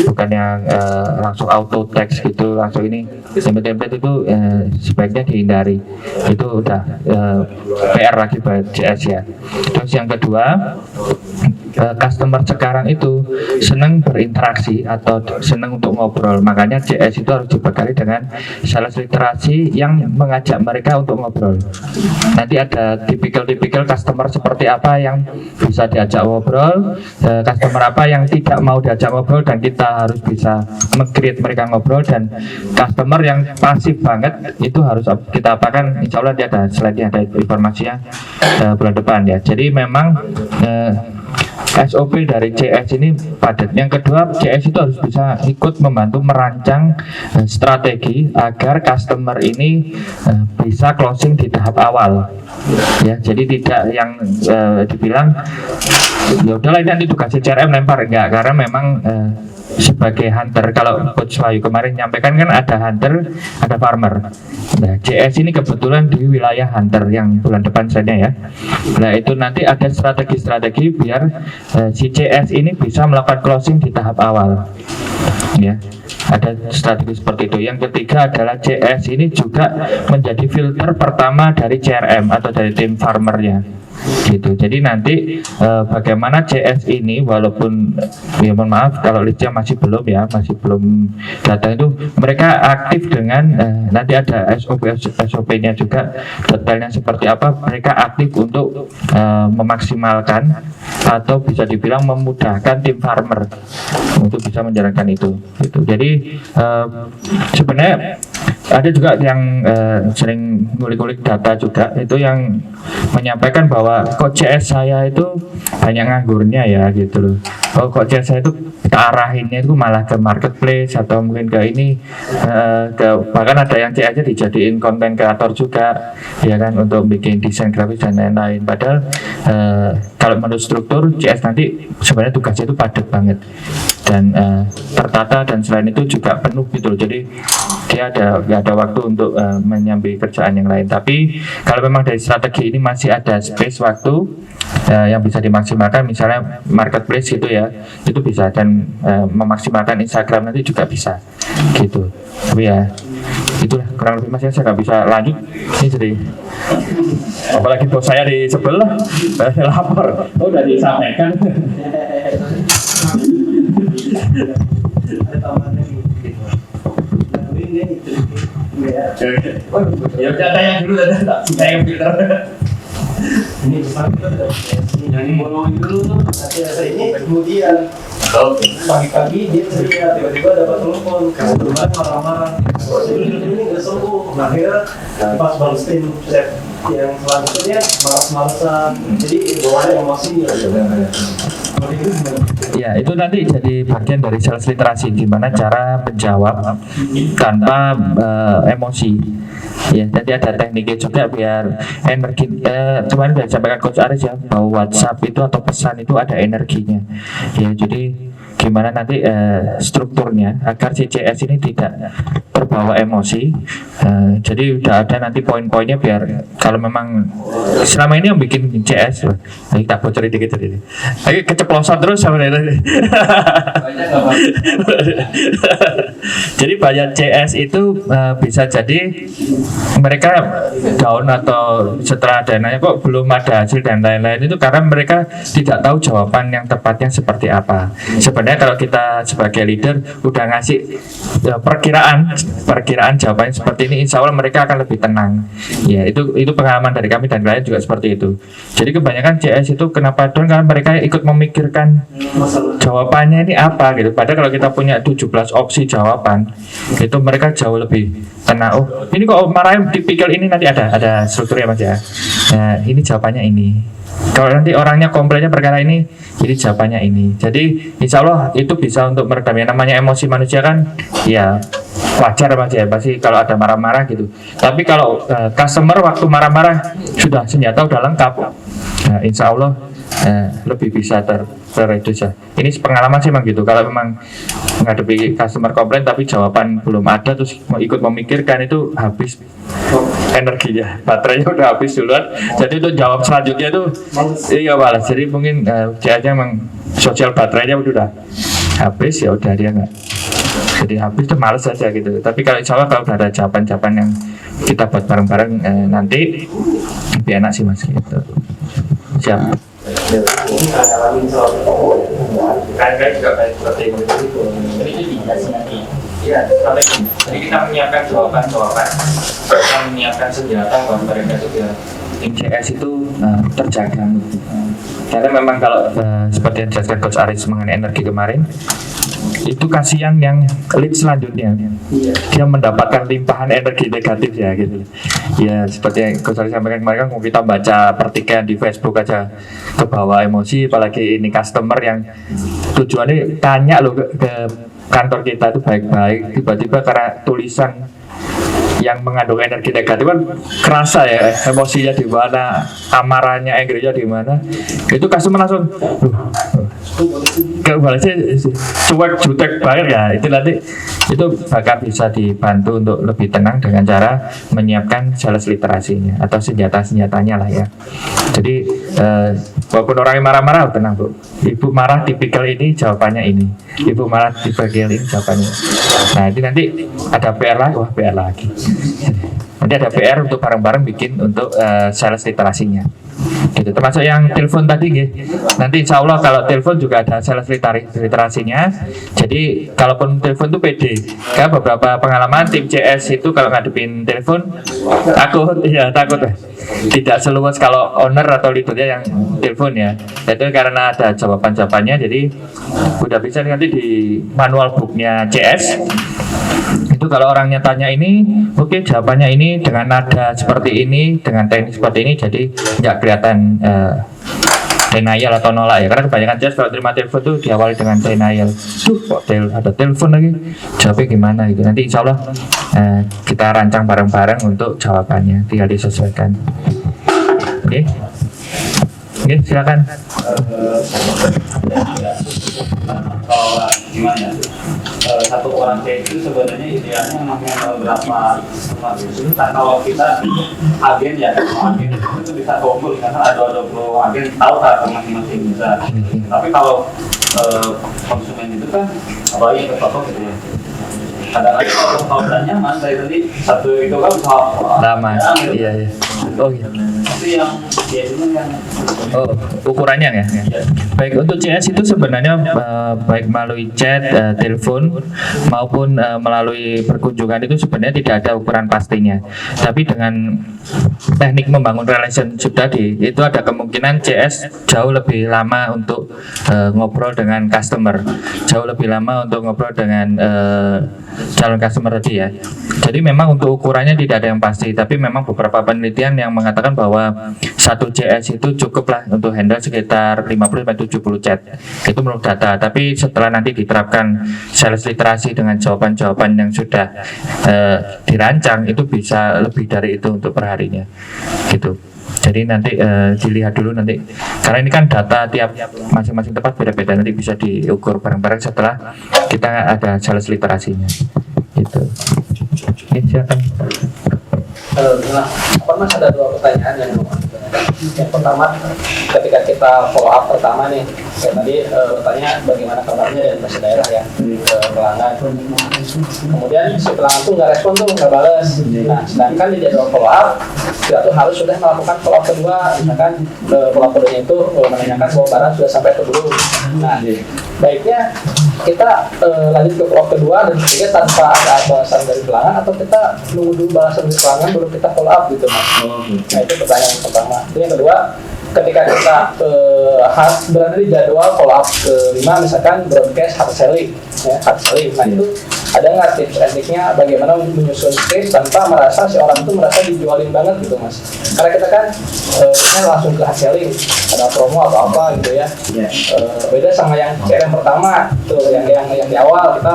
bukan yang langsung auto text gitu, langsung ini template itu sebaiknya dihindari. Itu udah PR lagi buat CS ya. Terus yang kedua, customer sekarang itu senang berinteraksi atau senang untuk ngobrol, makanya CS itu harus dibekali dengan sales literasi yang mengajak mereka untuk ngobrol. Nanti ada tipikal customer seperti apa yang bisa diajak ngobrol, customer apa yang tidak mau diajak ngobrol, dan kita harus bisa nge-create mereka ngobrol. Dan customer yang pasif banget itu harus kita apakan, insya Allah dia ada slide-nya, ada informasinya bulan depan ya. Jadi memang SOP dari CS ini padat. Yang kedua, CS itu harus bisa ikut membantu merancang strategi agar customer ini bisa closing di tahap awal. Ya, jadi tidak yang dibilang ya udahlah ini nanti tugasnya CRM lempar, enggak, karena memang sebagai hunter, kalau Coach Wahyu kemarin nyampaikan kan ada hunter, ada farmer. Nah, CS ini kebetulan di wilayah hunter yang bulan depan saja ya. Nah, itu nanti ada strategi-strategi biar si CS ini bisa melakukan closing di tahap awal. Ya, ada strategi seperti itu. Yang ketiga adalah CS ini juga menjadi filter pertama dari CRM atau dari tim farmernya. Gitu. Jadi nanti bagaimana CS ini, walaupun ya mohon maaf kalau listnya masih belum datang, itu mereka aktif dengan nanti ada SOP-nya juga, detailnya seperti apa, mereka aktif untuk memaksimalkan atau bisa dibilang memudahkan tim farmer untuk bisa menjalankan itu. Gitu. Jadi sebenarnya ada juga yang sering ngulik-ngulik data juga, itu yang menyampaikan bahwa kok CS saya itu banyak nganggurnya ya gitu loh. Oh, kok CS saya itu kearahinnya itu malah ke marketplace atau mungkin ke ini bahkan ada yang CS nya dijadiin konten kreator juga ya kan, untuk bikin desain grafis dan lain-lain. Padahal kalau menurut struktur CS nanti sebenarnya tugasnya itu padat banget dan tertata, dan selain itu juga penuh gitu loh. Jadi dia nggak ada waktu untuk menyambi kerjaan yang lain. Tapi kalau memang dari strategi ini masih ada space waktu yang bisa dimaksimalkan, misalnya marketplace gitu ya, itu bisa, dan memaksimalkan Instagram nanti juga bisa gitu. Tapi ya itulah kurang lebih masih, saya nggak bisa lanjut ini, jadi apalagi bos saya di sebelah, saya lapor. Oh, udah disampaikan. Ya udah, tanya dulu, saya filter. Ini yang ngomongin dulu tuh, ini kemudian pagi-pagi dia ceria, tiba-tiba dapat telepon, kemudian marah-marah. Ini nggak sembuh. Akhirnya pas balas tim set yang selanjutnya malas-malasan, jadi bawaannya emosi. Ya, itu nanti jadi bagian dari sales literasi, gimana cara menjawab tanpa emosi. Ya, nanti ada tekniknya juga biar energi. Kemarin sudah disampaikan Coach Aris ya, bahwa WhatsApp itu atau pesan itu ada energinya. Ya, jadi gimana nanti strukturnya agar si CS ini tidak terbawa emosi. Jadi udah ada nanti poin-poinnya, biar kalau memang selama ini yang bikin CS, ini tak bocorin dikit ini. Ayo keceplosan terus sama ini. Jadi banyak CS itu bisa jadi mereka down atau setelah dananya kok belum ada hasil dan lain-lain, itu karena mereka tidak tahu jawaban yang tepatnya seperti apa. Sebenarnya kalau kita sebagai leader udah ngasih perkiraan jawabannya seperti ini, insya Allah mereka akan lebih tenang. Ya, itu pengalaman dari kami dan klien juga seperti itu. Jadi kebanyakan CS itu kenapa down, karena mereka ikut memikirkan jawabannya ini apa gitu. Padahal kalau kita punya 17 opsi jawaban, itu mereka jauh lebih tenang. Oh, ini kok marahin tipikal ini, nanti ada strukturnya Mas ya. Nah, ini jawabannya ini. Kalau nanti orangnya komplainnya perkara ini, jadi jawabannya ini. Jadi insya Allah itu bisa untuk meredam, yang namanya emosi manusia kan ya wajar Mas ya, pasti kalau ada marah-marah gitu. Tapi kalau customer waktu marah-marah sudah senjata udah lengkap, nah, insya Allah lebih bisa terreduce ya. Ini pengalaman sih memang gitu. Kalau memang menghadapi customer komplain tapi jawaban belum ada terus mau ikut memikirkan, itu habis energinya, baterainya udah habis duluan. Jadi itu jawab selanjutnya itu iya malah. Jadi mungkin dia memang sosial baterainya udah habis, ya udah dia nggak. Jadi habis itu males aja gitu. Tapi kalau insya Allah kalau udah ada jawaban-jawaban yang kita buat bareng-bareng nanti lebih enak sih mas gitu. Siap. Kan juga kayak seperti itu. Jadi itu tidak sih nanti. Iya, jadi kita menyiapkan jawaban-jawaban, kita menyiapkan senjata buat mereka juga. Tim CS itu terjaga. Karena memang kalau seperti yang dijelaskan Coach Aris mengenai energi kemarin, itu kasihan yang lead selanjutnya. Dia mendapatkan limpahan energi negatif ya gitu. Ya seperti yang Coach Aris sampaikan kemarin, kan kita baca pertikaian di Facebook aja ke bawah emosi, apalagi ini customer yang tujuannya tanya loh ke kantor kita itu baik-baik, tiba-tiba karena tulisan yang mengandung energi negatif kan kerasa ya, emosinya di mana, amarahnya, anggrinya di mana. Itu customer langsung balasnya cuek jutek banget ya. Itu nanti itu bakal bisa dibantu untuk lebih tenang dengan cara menyiapkan sales literasinya atau senjatanya lah ya. Jadi walaupun orangnya marah-marah, tenang Bu. Ibu marah tipikal ini, jawabannya ini. Ibu marah tipikal ini, jawabannya. Nah itu nanti ada PR lagi, wah PR lagi. Nanti ada PR untuk bareng-bareng bikin untuk sales literasinya. Gitu. Termasuk yang telepon tadi ya. Nanti insya Allah kalau telepon juga ada sales literasinya. Jadi kalaupun telepon itu PD. Karena beberapa pengalaman tim CS itu kalau ngadepin telepon takut tidak seluas kalau owner atau leadernya yang telepon ya. Itu karena ada jawaban-jawabannya. Jadi udah bisa nanti di manual booknya CS. Itu kalau orangnya tanya ini, oke, jawabannya ini dengan nada seperti ini, dengan teknik seperti ini, jadi nggak kelihatan denial atau nolak ya. Karena kebanyakan jazz kalau terima telepon tuh diawali dengan denial. Kok ada telepon lagi, jawabnya gimana gitu. Nanti insya Allah kita rancang bareng-bareng untuk jawabannya, tinggal disesuaikan. Oke, silakan. Kalau gimana ya? Satu orang kayak itu sebenarnya idealnya namanya beberapa kalau kita agen ya, agen itu bisa kumpul karena ada 20 agen tahu karakter masing-masing bisa. Tapi kalau konsumen itu kan apalagi ke toko gitu ya, kadang-kadang kalau udah nyaman dari tadi satu itu kan bisa lama iya. Oh iya. Tapi yang biasanya yang ukurannya ya. Baik, untuk CS itu sebenarnya baik melalui chat, telepon maupun melalui perkunjungan itu sebenarnya tidak ada ukuran pastinya. Tapi dengan teknik membangun relationship tadi itu ada kemungkinan CS jauh lebih lama untuk ngobrol dengan customer, jauh lebih lama untuk ngobrol dengan calon customer tadi ya. Jadi memang untuk ukurannya tidak ada yang pasti, tapi memang beberapa penelitian yang mengatakan bahwa satu CS itu cukuplah untuk handle sekitar 50-70 chat. Itu menurut data. Tapi setelah nanti diterapkan sales literasi dengan jawaban-jawaban yang sudah dirancang, itu bisa lebih dari itu untuk perharinya. Gitu. Jadi nanti dilihat dulu nanti, karena ini kan data tiap masing-masing tempat beda-beda, nanti bisa diukur bareng-bareng setelah kita ada sales literasinya. Gitu. Oke, silakan. Nah, Mas ada dua pertanyaan yang pertama, ketika kita follow up pertama nih, kayak tadi bertanya bagaimana kabarnya dan bahasa daerah ya ke pelanggan. Kemudian si pelanggan tuh nggak respon tuh, nggak balas. Nah, sedangkan di jadwal follow up kita tuh harus sudah melakukan follow up kedua, misalkan follow up keduanya itu menanyakan bahwa barang sudah sampai ke belum. Nah, baiknya kita lanjut ke follow up kedua dan ketiga tanpa ada balasan dari pelanggan, atau kita nunggu dulu balasan dari pelanggan baru kita follow up gitu Mas. Nah itu pertanyaan yang pertama. Yang kedua, ketika kita berada di jadwal follow up ke-5 misalkan broadcast hard selling ya, hard selling. Nah itu ada nggak tips and triknya bagaimana menyusun script tanpa merasa si orang itu merasa dijualin banget gitu Mas. Karena kita kan langsung ke hard selling, ada promo atau apa gitu ya. Beda sama yang CRM pertama tuh, yang di awal kita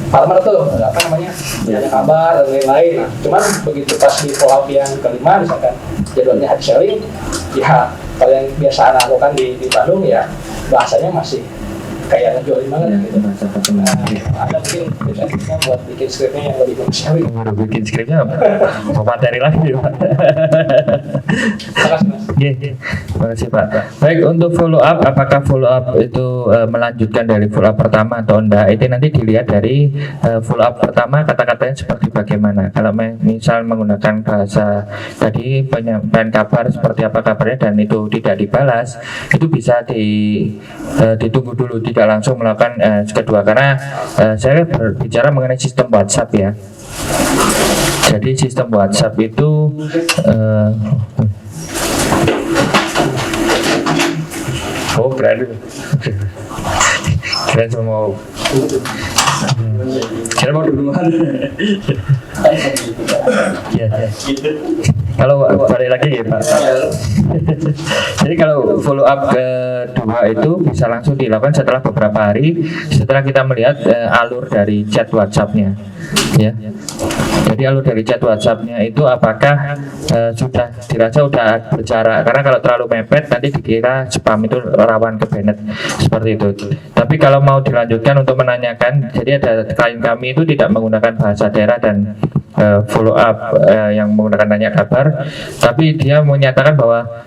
farmer tuh apa namanya, banyak kabar dan lain-lain. Nah, cuman begitu pas di follow up yang ke-5 misalkan jadwalnya hard selling, ya Kalau yang biasa anak lakukan di Bandung ya bahasanya masih kayak ngejualin banget gitu. Ada mungkin kita buat bikin skripnya yang lebih manusiawi. Baru bikin skripnya mau materi lagi Pak. Makasih Mas. Terima kasih Pak. Baik, untuk follow up, apakah follow up itu melanjutkan dari follow up pertama atau enggak? Itu nanti dilihat dari follow up pertama kata-katanya seperti bagaimana. Kalau misal menggunakan bahasa tadi penyampaian kabar seperti apa kabarnya dan itu tidak dibalas, itu bisa ditunggu dulu, tidak langsung melakukan kedua, karena saya berbicara mengenai sistem WhatsApp ya. Jadi sistem WhatsApp itu keren semua kira mau duluan. Ya. Kalau balik lagi ya Pak. Jadi kalau follow up kedua itu bisa langsung dilakukan setelah beberapa hari setelah kita melihat alur dari chat WhatsApp-nya, ya. Jadi alur dari chat WhatsApp-nya itu apakah sudah dirasa sudah berjarak, karena kalau terlalu mepet nanti dikira spam, itu rawan ke banned seperti itu. Tapi kalau mau dilanjutkan untuk menanyakan, jadi ada klien kami itu tidak menggunakan bahasa daerah dan follow up yang menggunakan tanya kabar, tapi dia menyatakan bahwa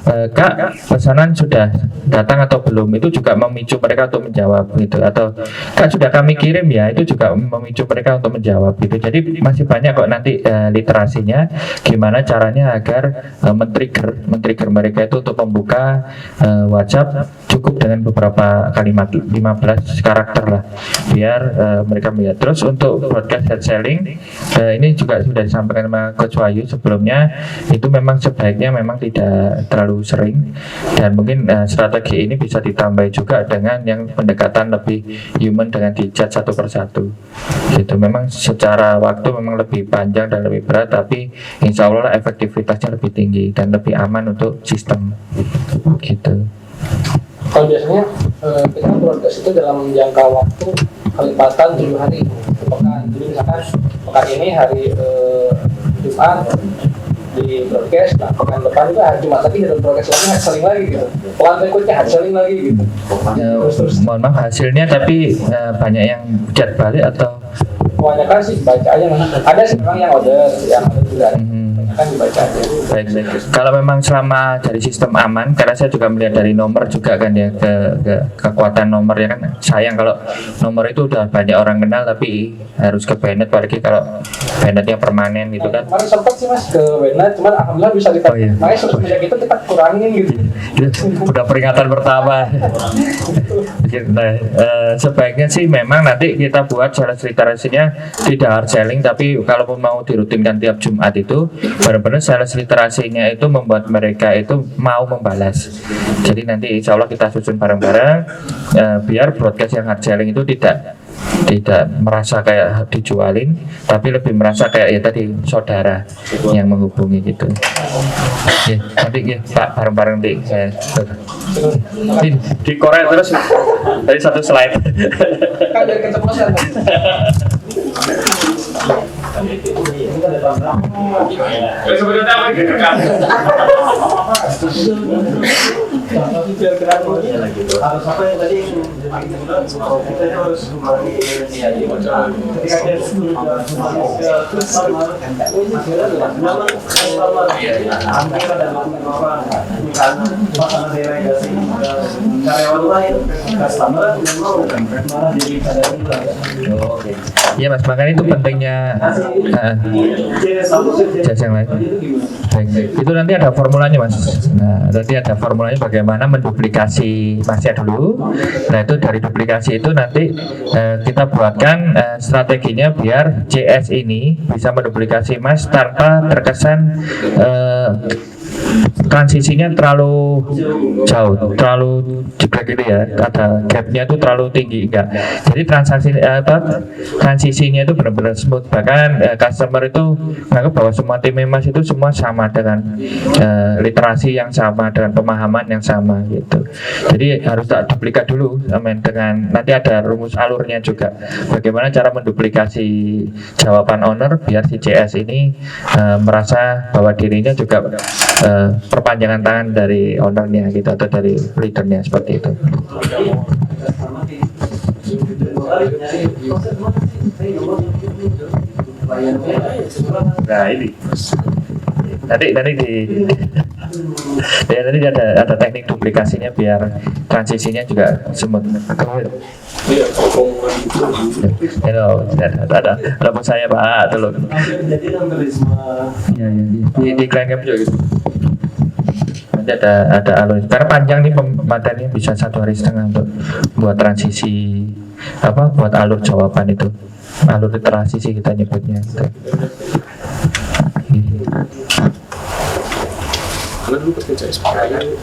Kak, pesanan sudah datang atau belum, itu juga memicu mereka untuk menjawab gitu, atau Kak sudah kami kirim ya, itu juga memicu mereka untuk menjawab gitu. Jadi masih banyak kok nanti literasinya gimana caranya agar men-trigger mereka itu untuk membuka WhatsApp cukup dengan beberapa kalimat 15 karakter lah biar mereka melihat. Terus untuk broadcast head selling ini juga sudah disampaikan sama Coach Wahyu sebelumnya, itu memang sebaiknya memang tidak terlalu sering, dan mungkin strategi ini bisa ditambah juga dengan yang pendekatan lebih human dengan di chat satu persatu gitu. Memang secara waktu memang lebih panjang dan lebih berat, tapi insya Allah efektivitasnya lebih tinggi dan lebih aman untuk sistem gitu. Kalau biasanya kita broadcast itu dalam jangka waktu kelipatan 7 hari pekan. Jadi misalkan pekan ini hari Jumat di broadcast, nah pekan depan juga hari Jumat lagi ada broadcast lagi, hard selling lagi gitu. Pekan berikutnya hard selling lagi gitu. Mohon maaf hasilnya, tapi banyak yang chat balik atau kebanyakan sih baca aja, ada sih orang yang order juga kan dibaca aja. Baik. Kalau memang selama dari sistem aman, karena saya juga melihat dari nomor juga kan ya, kekuatan nomor ya kan, sayang kalau nomor itu udah banyak orang kenal tapi harus ke banned, apalagi kalau bannednya permanen gitu kan. Kemarin sempat sih Mas ke banned, cuman alhamdulillah bisa kita, makanya semenjak itu kita kurangin gitu. Udah peringatan pertama. Nah, sebaiknya sih memang nanti kita buat sales literasinya tidak hard selling, tapi kalaupun mau dirutinkan tiap Jumat itu benar-benar sales literasinya itu membuat mereka itu mau membalas. Jadi nanti insya Allah kita susun bareng-bareng biar broadcast yang hard selling itu tidak merasa kayak dijualin, tapi lebih merasa kayak ya tadi saudara yang menghubungi gitu. Ya, nanti ya Pak bareng-bareng di Korea terus dari satu slide. Kan dari keceplosan. Harus apa yang tadi kita harus Iya Mas, makanya itu pentingnya jasa yang lain. Baik. Itu nanti ada formulanya Mas. Nah, nanti ada formulanya bagaimana menduplikasi Masnya dulu. Nah, itu dari duplikasi itu nanti kita buatkan strateginya biar CS ini bisa menduplikasi Mas tanpa terkesan transisinya terlalu jauh, terlalu jeblak gitu ya, ada gapnya itu terlalu tinggi, enggak. Jadi transisinya itu benar-benar smooth, bahkan customer itu menganggap bahwa semua tim Mas itu semua sama dengan literasi yang sama, dengan pemahaman yang sama gitu. Jadi harus tak duplikat dulu dengan nanti ada rumus alurnya juga, bagaimana cara menduplikasi jawaban owner biar si CS ini merasa bahwa dirinya juga perpanjangan tangan dari ownernya gitu atau dari leadernya seperti itu. Nah ini nanti nanti ada teknik duplikasinya biar transisinya juga smooth. Hello, ada bos saya Pak, tolong. Iya, di klien kami juga gitu. Nanti ada alur. Karena panjang nih materinya bisa 1,5 hari untuk buat transisi buat alur jawaban itu, alur literasi sih kita nyebutnya. Gitu. Karena dulu kerja SPKI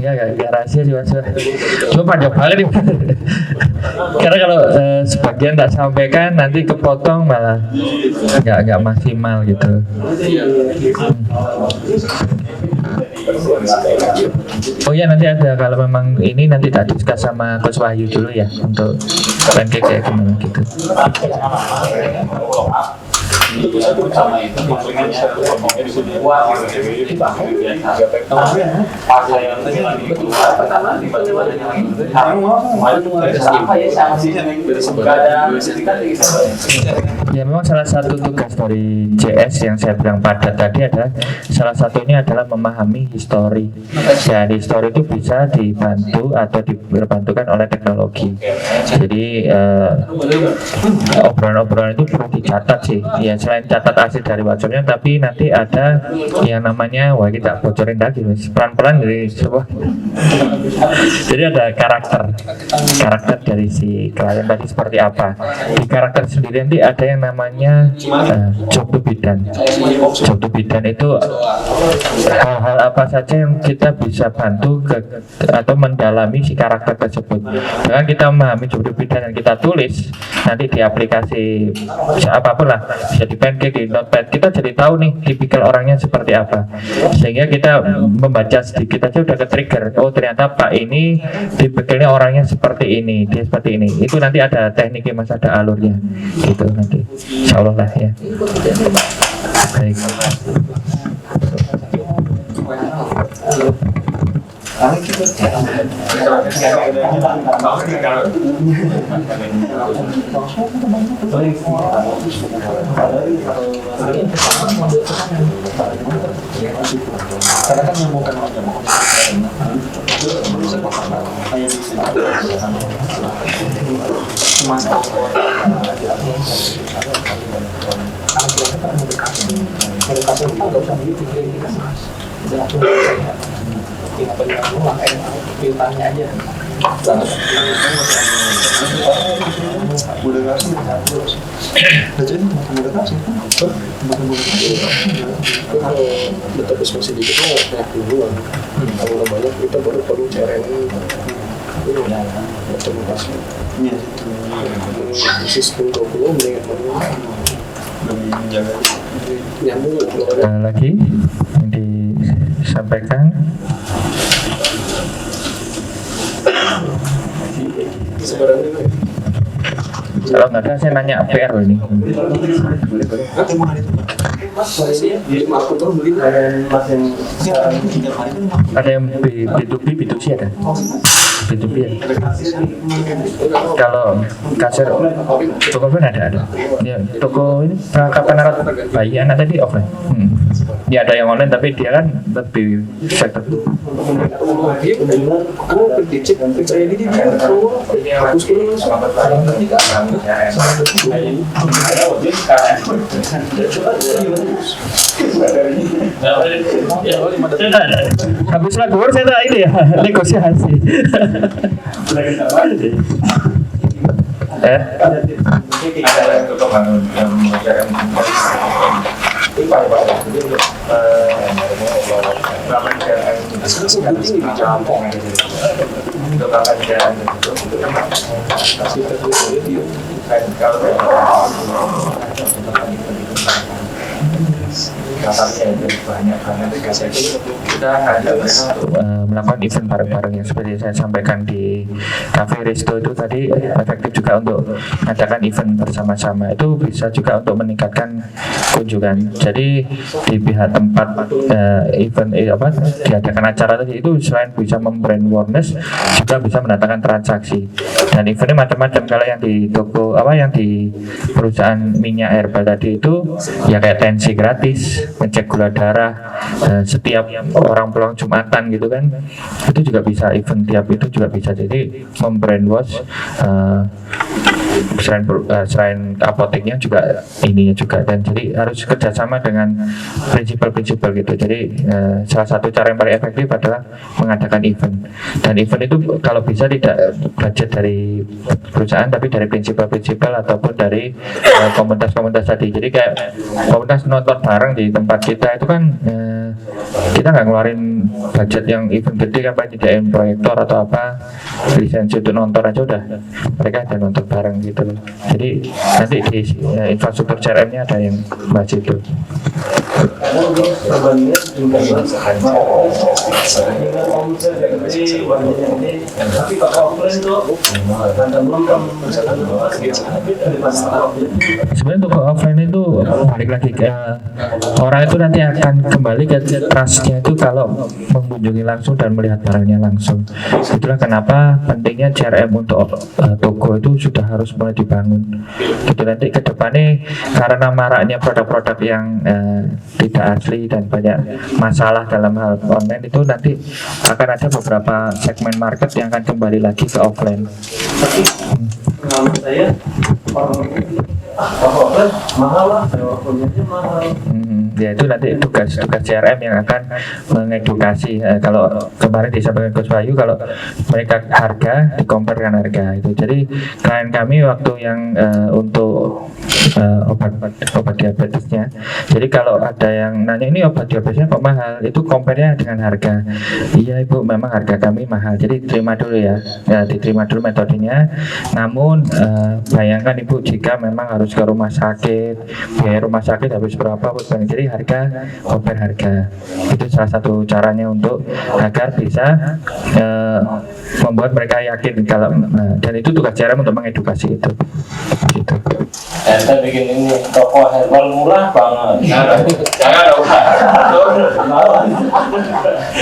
ya rahasia sih mas. Cuma panjang banget nih. Karena kalau sebagian tak sampaikan nanti kepotong malah nggak maksimal gitu. Oh ya nanti ada kalau memang ini nanti tak diskus sama Coach Wahyu dulu ya untuk pancake kayak gimana gitu. Sama itu maksudnya satu komponen di sini pas saya jalan itu tiba-tiba ya memang salah satu tugas dari JS yang saya bilang padat tadi adalah salah satunya adalah memahami histori, dan histori itu bisa dibantu atau dibantukan oleh teknologi. Jadi obrolan-obrolan itu perlu dicatat sih ya, selain catat asli dari WhatsApp-nya, tapi nanti ada yang namanya, wah kita bocorin lagi pelan-pelan dari sebuah jadi ada karakter dari si klien tadi seperti apa. Di karakter sendiri nanti ada yang namanya job to be done. Job to be done itu hal-hal apa saja yang kita bisa bantu atau mendalami si karakter tersebut. Dengan kita memahami job to be done yang kita tulis nanti di aplikasi apapun lah, bisa di Pancake, di Notepad, kita jadi tahu nih tipikal orangnya seperti apa, sehingga kita membaca sedikit aja udah ke-trigger, oh ternyata Pak ini tipikalnya orangnya seperti ini, dia seperti ini. Itu nanti ada tekniknya mas, ada alurnya gitu nanti insyaallah lah ya. Baik. Karena kan yang mau tanya aja. Udah kasih. Jadi udah kasih. Kalau database masih dikit nggak duluan. Kalau banyak kita baru perlu CRM bertemu kasih. Iya. Isi 10-20 mendingan lebih menjaga nyambung. Lagi yang disampaikan. Kalau nggak ada saya nanya PR ini. Ada yang B2B, B2C ada. B2B ya. Kalau kasir toko pun ada. Ya, toko ini perlengkapan alat bayi anak tadi offline. Ya ada yang online tapi dia kan lebih sektor. Habis lagu saya tak ini ya negosiasi. Datanya itu banyak banget. Jadi kita ngajak mereka untuk melakukan event bareng-bareng yang seperti saya sampaikan di Cafe Resto itu tadi, efektif juga untuk mengadakan event bersama-sama. Itu bisa juga untuk meningkatkan kunjungan. Jadi di pihak tempat event diadakan acara tadi itu selain bisa membrand awareness, juga bisa mendatangkan transaksi. Dan eventnya macam-macam. Kalau yang di toko yang di perusahaan minyak herbal tadi itu ya kayak tensi gratis, ngecek gula darah setiap orang pulang Jumatan gitu kan, itu juga bisa, event tiap itu juga bisa. Jadi membrainwash selain apoteknya juga ininya juga, dan jadi harus kerjasama dengan prinsipal-prinsipal gitu. Jadi salah satu cara yang paling efektif adalah mengadakan event, dan event itu kalau bisa tidak budget dari perusahaan tapi dari prinsipal-prinsipal ataupun dari komunitas-komunitas tadi. Jadi kayak komunitas nonton bareng di tempat kita itu kan kita nggak ngeluarin budget yang event gede kan, paling dijadiin proyektor atau apa, lisensi untuk nonton aja udah, mereka ada nonton bareng gitu. Jadi nanti di infrastruktur CRM-nya ada yang bahas itu. Sebenarnya untuk offline itu balik lagi ke orang itu nanti akan kembali ke trust-nya itu kalau mengunjungi langsung dan melihat barangnya langsung. Itulah kenapa pentingnya CRM untuk toko itu sudah harus mulai dibangun. Gitu, nanti ke depannya karena maraknya produk-produk yang tidak asli dan banyak masalah dalam hal online itu, nanti akan ada beberapa segmen market yang akan kembali lagi ke offline. Pengalaman saya, orang offline mahal lah, punyanya mahal. Ya itu nanti tugas CRM yang akan mengedukasi. Kalau kemarin disampaikan Coach Bayu, kalau mereka harga di-compare dengan harga itu. Jadi klien kami waktu yang untuk obat diabetesnya, jadi kalau ada yang nanya ini obat diabetesnya kok mahal, itu compare-nya dengan harga. Iya Ibu, memang harga kami mahal, jadi terima dulu ya, diterima dulu metodenya. Namun bayangkan Ibu jika memang harus ke rumah sakit, biaya rumah sakit habis berapa, jadi harga compare harga. Itu salah satu caranya untuk agar bisa membuat mereka yakin kalau dan itu tugas CRM untuk mengedukasi itu. Gitu. Saya bikin ini toko herbal murah banget. Jangan dong.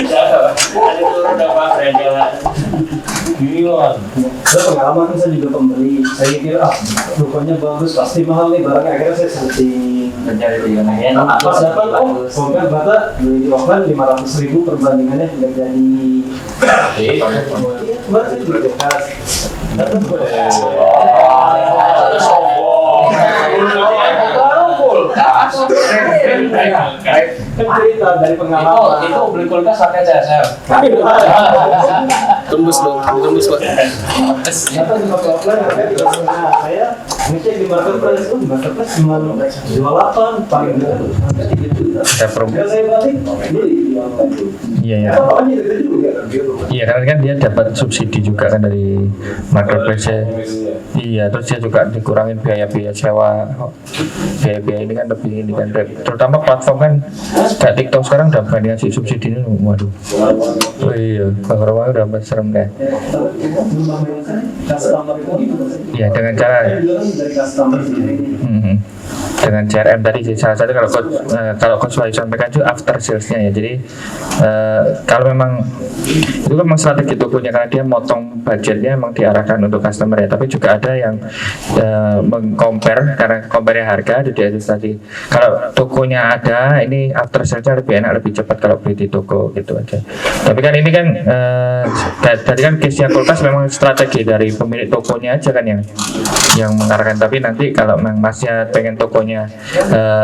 Jangan. Ada turun dapat brand-nya. Gila. Ada pengalaman saya juga pembeli. Saya kira rupanya bagus, pasti mahal nih barangnya. Akhirnya saya searching mencari di yang pas dapat bongkar bata beli di offline 500.000 perbandingannya nggak jadi. Kemarin saya juga dekat. Cerita dari pengalaman itu beli kulkas pakai CSM. Tembus dong, tembus Pak. ternyata di offline saya ngecek di marketplace cuma 28 paling dekat Saya saya balik beli. Iya. Iya, karena kan dia dapat subsidi juga kan dari marketplace. Iya, terus dia juga dikurangin biaya-biaya sewa. Biaya-biaya ini kan lebih ini kan, terutama platform kan kayak TikTok sekarang udah berani ngasih subsidi ini, waduh. Oh iya, bahwa udah serem deh. Ya dengan cara dengan CRM tadi sih salah satu, kalau Coach Wahyu sampaikan itu after salesnya ya. Jadi kalau memang itu kan memang strategi tokonya, karena dia motong budgetnya memang diarahkan untuk customer ya, tapi juga ada yang meng-compare, karena compare harga di tadi. Kalau tokonya ada, ini after salesnya lebih enak, lebih cepat kalau beli di toko gitu aja. Tapi kan ini kan tadi kan case-nya kulkas memang strategi dari pemilik tokonya aja kan yang mengarahkan. Tapi nanti kalau memang masnya pengen tokonya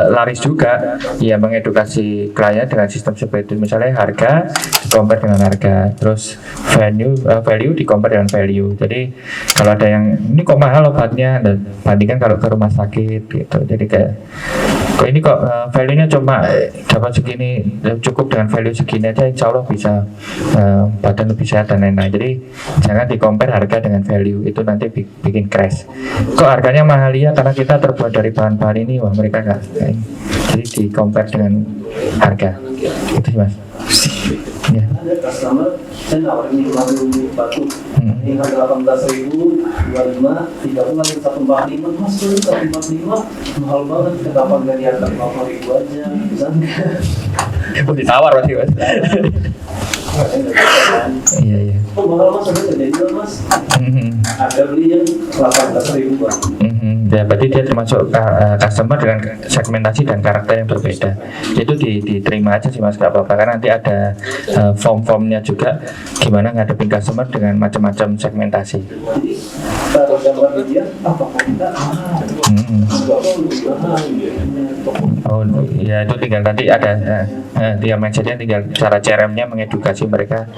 laris juga, ya mengedukasi klien dengan sistem seperti itu. Misalnya harga di-compare dengan harga, terus value di-compare dengan value. Jadi kalau ada yang ini kok mahal obatnya, dan bandingkan kalau ke rumah sakit gitu. Jadi kayak kok ini kok value-nya cuma dapat segini, cukup dengan value segini aja, insya Allah bisa badan lebih sehat dan lain-lain. Jadi jangan di-compare harga dengan value, itu nanti bikin crash. Kok harganya mahal ya, karena kita terbuat dari bahan-bahan ini, wah mereka nggak. Jadi di-compare dengan harga, itu sih mas. Ya. Ada customer, saya nawarin 50 batu, ini harga 18.000, 25, 30 lagi 145, mas tuh 145, mahal banget, kenapa nggak di harga 50.000 aja, bisa nggak? Ditawar berarti mas. Iya iya. Oh mahal mas, ada terjadi mas, ada beli yang 18.000 bang. Ya berarti dia termasuk customer dengan segmentasi dan karakter yang berbeda. Itu diterima aja sih mas, gak apa-apa. Karena nanti ada form-formnya juga gimana ngadepin customer dengan macam-macam segmentasi. Jadi kalau gambar media apa kok kita Oh ya, itu tinggal nanti ada dia mindsetnya, tinggal cara CRM-nya mengedukasi mereka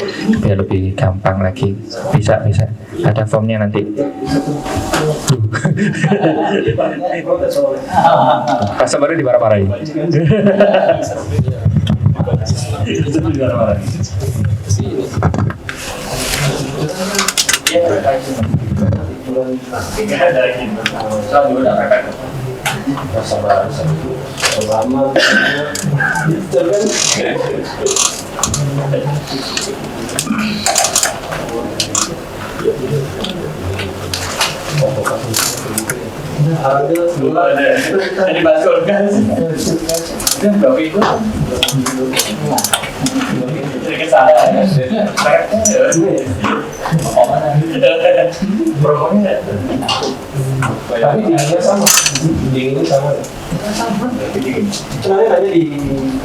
biar lebih gampang lagi. Bisa ada formnya nanti. Customer-nya dimarah-marahin. Ini basur kan? Sedikit salah. tapi dinginnya sama, dinginnya sama. Kenanya nanya di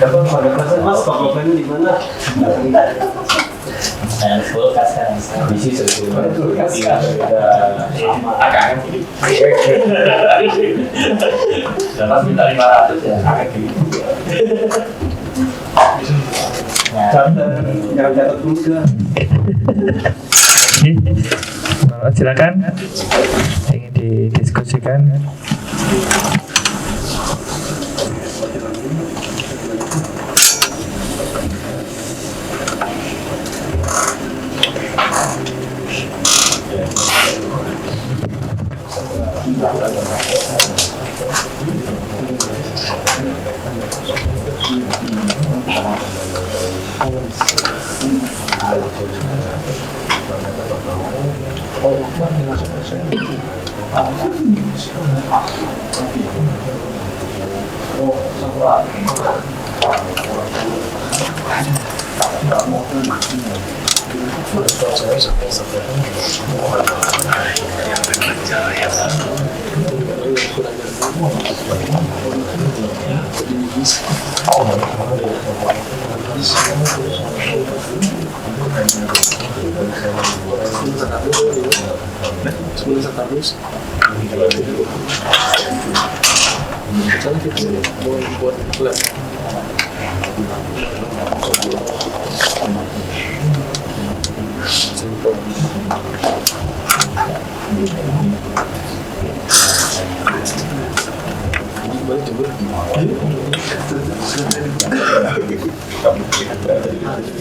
apa pada kelasnya mas, pokoknya di mana? Kulkas kan. Bisi sebetulnya. Kulkas Agak dapat minta 500 ya. Jangan catat dulu kan. Silakan ingin didiskusikan.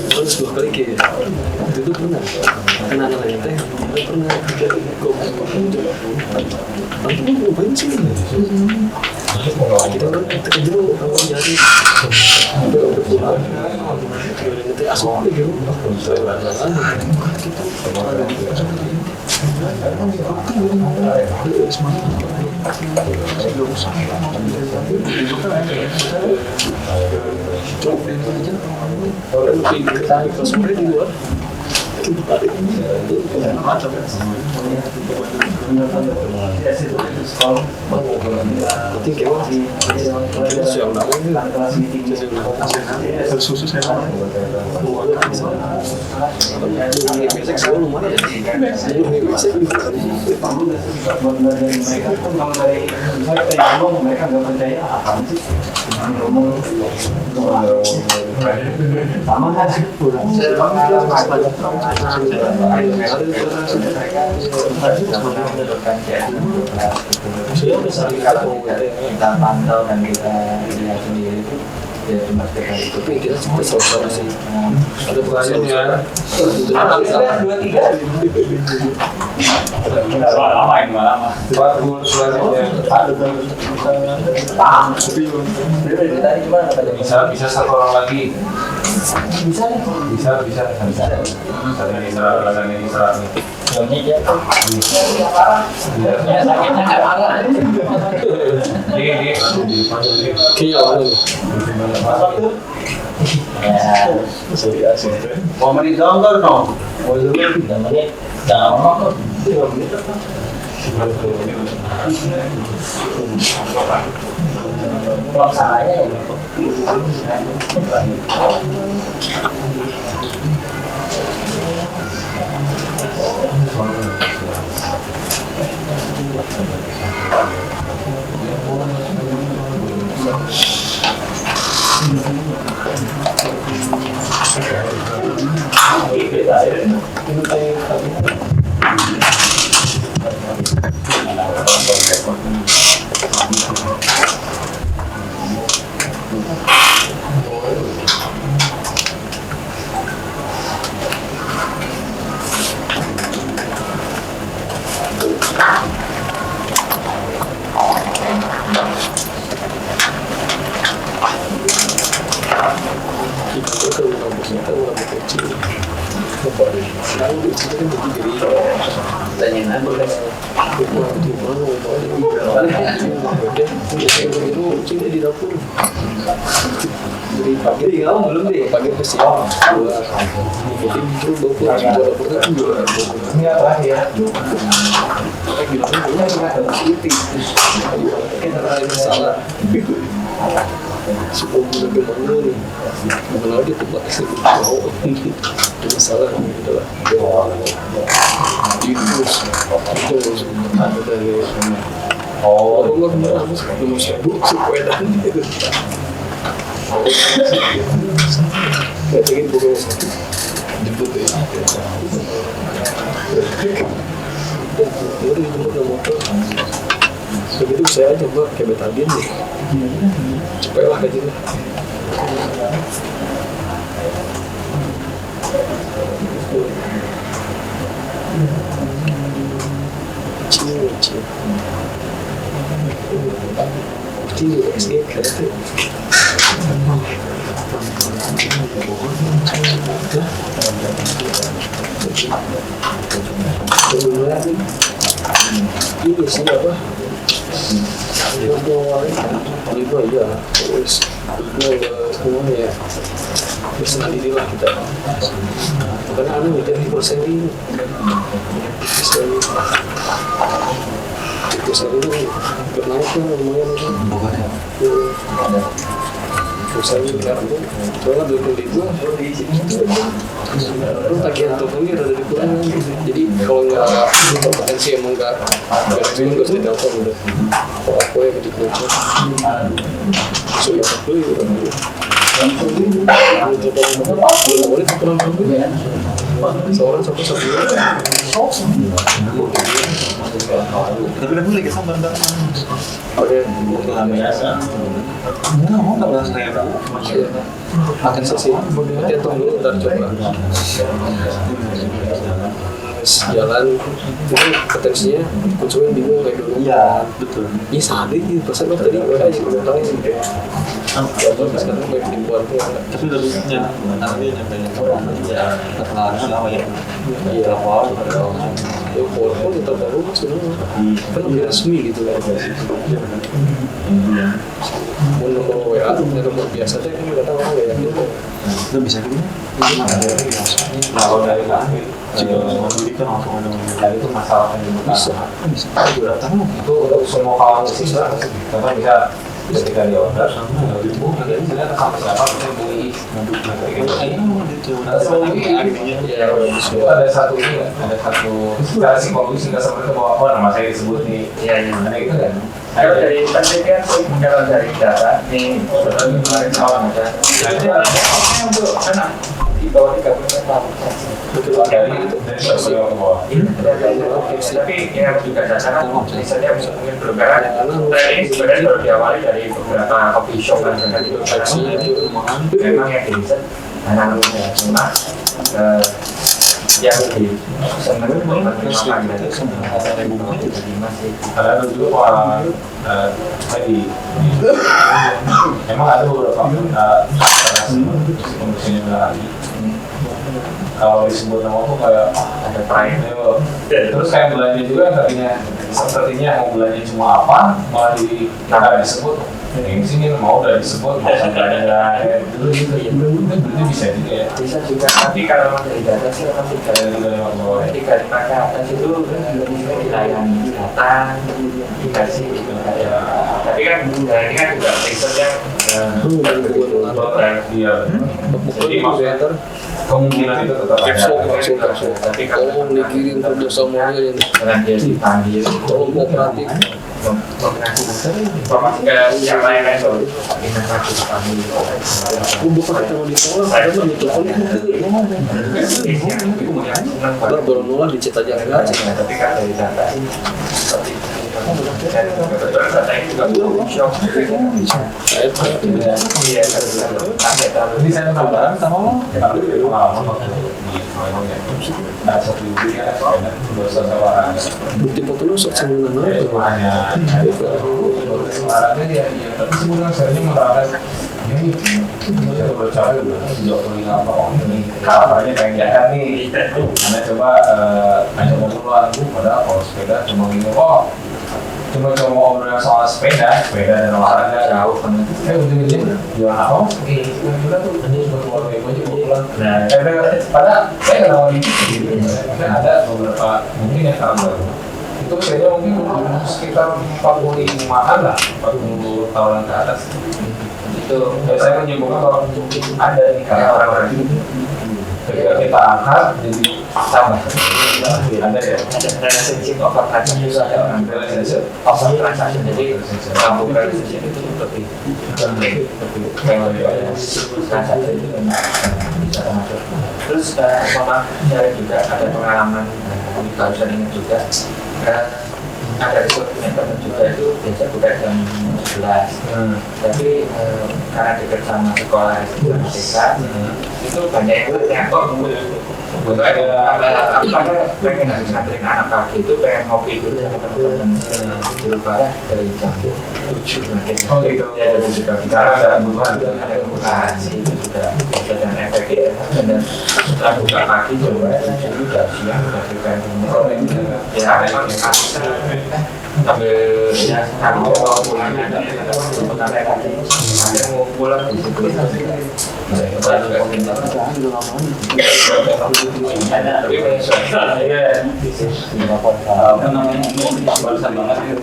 Terus 2 kali kayak itu tuh pernah kena nanya teh pernah jadi kok aku mau ngapain sih kita kan terkejut kalau jadi udah pulang itu asal gitu di luar mereka nggak percaya apa sih sama nggak sih kita pantau dan kita lihat sendiri itu ya cuma sekedar itu. Tapi kita selesai sih. Ada selanjutnya dua tiga. lama ini lama. buat ngurus selanjutnya Tadi cuma bisa satu orang lagi bisa nih. bisa ini serah ini Filmnya dia tuh Ya sakitnya nggak parah. ini ya mau menit dong dong 3 menit jangan ngomong Pelaksananya ya. Tanyain aku kan. Jadi kamu belum deh. Pagi kesiang. Ini apa ya? Kita salah. Sebelum kita kemana nih? Mengenal dia tempat mau itu masalah gitu lah. Itu ada dari Allah kemarin belum sibuk sepeda itu. Kayak ingin bukan jemput ya. Udah dijemput sama motor. Begitu saya coba kayak betadin nih. Cepet lah aja lah. Ini sih apa? Itu aja, terus semuanya bisa dirilah kita. Karena ada menjadi perseri, perseri itu bernaik kan lumayan kan. Perseri sekarang tuh soalnya 20.000 lu tagihan teleponnya udah dikurangin. Jadi kalau nggak potensi emang nggak cuma nggak usah ditelepon udah. Kalau aku ya ketik baca sudah aku ya udah belum boleh telepon seorang satu Tapi aku lagi sama banget. oke biasa Nggak saya akan sesi nanti tunggu ntar coba jalan itu potensinya konsumen bingung kayak dulu. Iya, betul. Ini sadar gitu pesan lo tadi gue aja gue tahu sekarang gue penipuan tuh Tapi lebih nanti nyampe setelah lama ya. iya ya walaupun kita baru mas sebenarnya kan lebih resmi gitu kan mau nomor WA nomor biasa tuh kan nggak tahu orang nggak yakin Udah bisa gini. kalau dari kami Jadi kan langsung ada itu masalah yang bisa itu semua kawan bisa bahkan bisa ketika dia order nanti misalnya sama siapa misalnya beli itu ada satu ini ada satu secara psikologis kita seperti bahwa oh nama saya disebut nih ada gitu kan. Kalau dari penelitian sih, kalau dari data ini kemarin awal ada untuk anak di bawah 35 tahun. Dari sosial ke bawah. Tapi ini harus juga dasarkan misalnya mungkin bergerak. Ini sebenarnya baru diawali dari beberapa coffee shop dan memang yang diriset anak cuma yang lebih sebenarnya ada dulu orang tadi emang ada beberapa pembersihnya lagi kalau disebut nama tuh kayak ada prime terus kayak belanja juga sepertinya mau belanja cuma apa malah nggak disebut ini sini mau udah disebut mau sampai ada dulu gitu ya itu bisa juga ya bisa juga tapi kalau dari data sih orang tiga lima ke atas itu dilayani datang dikasih gitu tapi kan ini kan juga riset yang jadi maksudnya kemungkinan itu tetap ada tapi kalau dikirim kerjasamanya dengan dia dipanggil tolong kooperatif informasi ke yang lain-lain baru informasi dipanggil bukan ketemu di sekolah ada mah ditelepon baru nolak dicet aja enggak tapi kan dari data ini seperti dan kebetulan data ini juga shock iya ini saya tambahan sama tapi itu pengalaman waktu di Korea ada satu ibu ya dosa seorang bukti foto lu sok sama hanya sebenarnya dia tapi sebenarnya sebenarnya menerangkan ini saya baca sejauh ini apa ini kabarnya pengen jalan nih anda coba duluan padahal kalau sepeda cuma gini cuma ngobrol soal sepeda dan olahraga jauh kan ujung-ujungnya jualan apa? Ini buat keluarga ibu aja pulang. Nah, pada saya kenal ini ada beberapa mungkin yang kabar itu saya mungkin sekitar 45-an lah 40 tahunan ke atas itu saya menyimpulkan kalau ada nih kayak orang-orang itu ketika kita angkat jadi sama ada ya relationship over transaction ada orang relationship over transaction jadi sambung relationship itu lebih transaction itu bisa termasuk terus sama saya juga ada pengalaman barusan ingat juga ada eksperimen juga itu biasa buka jam 11 tapi karena dekat sama sekolah SMK itu banyak yang kok untuk ada pengen habis nganterin anak pagi itu pengen ngopi dulu sama teman-teman di luar dari jam 7 mungkin gitu ya dari juga karena ada kebukaan sih itu sudah bisa dan efektif dan setelah buka pagi juga sudah siang sudah preparing ya memang sambil ya kalau mau pulang ada mau pulang di situ apa namanya barusan banget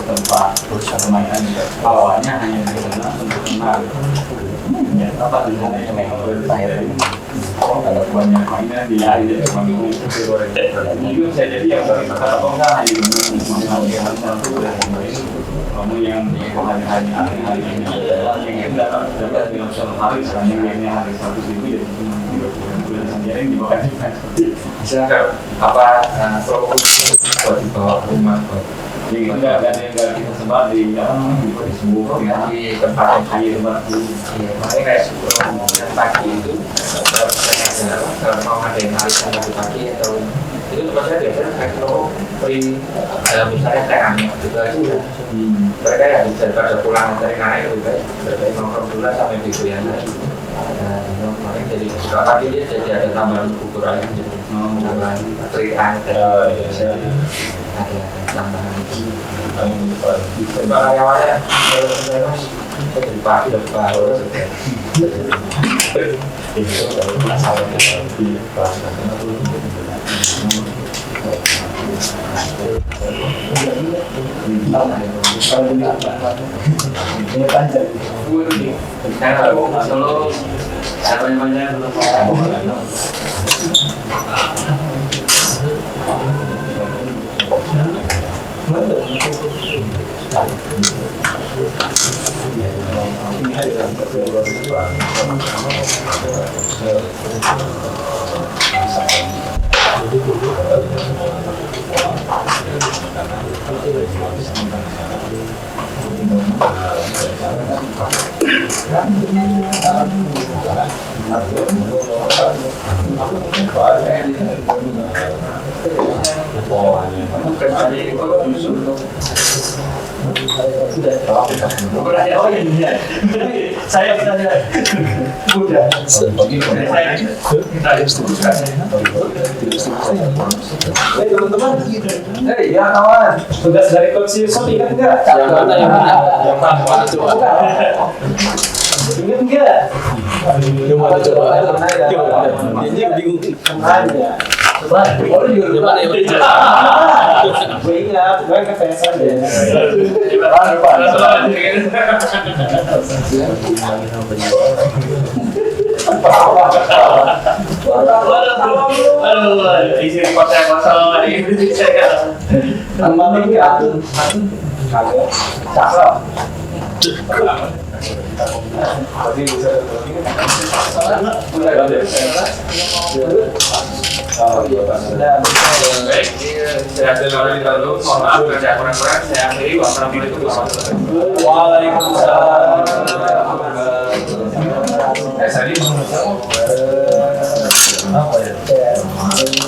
tempat permainan awalnya hanya digunakan untuk kenal ya apa tujuannya memang bertahap kalau banyak mainan di hari itu memang saya jadi yang apa enggak hanya kamu yang di hari ini adalah yang dapat dengan suatu hari selanjutnya hari Sabtu itu jadi sendiri di bawah misalnya apa promosi buat dibawa ke rumah jadi itu nggak ada yang nggak kita sebar di semua di tempat yang hanya tempat makanya kayak sebelum pagi itu kalau mau ngadain arisan pagi atau itu tempat saya biasanya kayak free misalnya teh anget gitu aja mereka ya bisa pada pulang dari anak itu baik berbaik nongkrong dulu sampai di kuliah lagi makanya jadi kalau pagi dia jadi ada tambahan ukuran jadi tambahan ceritaan ada tambahan karyawannya saya dari pagi udah baru itu masalahnya di kelas Teman-teman, ya kawan, tugas dari Coach Yusuf ingat nggak? Yang mana yang mana? Yang mana coba? Ingat nggak? Yang mana coba? Ini bingung. Makanya. Coba, Yang mana yang mana? gue ingat, gue kepesan deh. Aduh, isi report saya kosong hari ini saya. Nama ini aku kagak cakep. Tadi bisa Baik, saya sudah lalu. Mohon maaf kerja kurang-kurang. Saya akhiri. Wassalamualaikum warahmatullahi wabarakatuh. Waalaikumsalam. Tadi apa ya?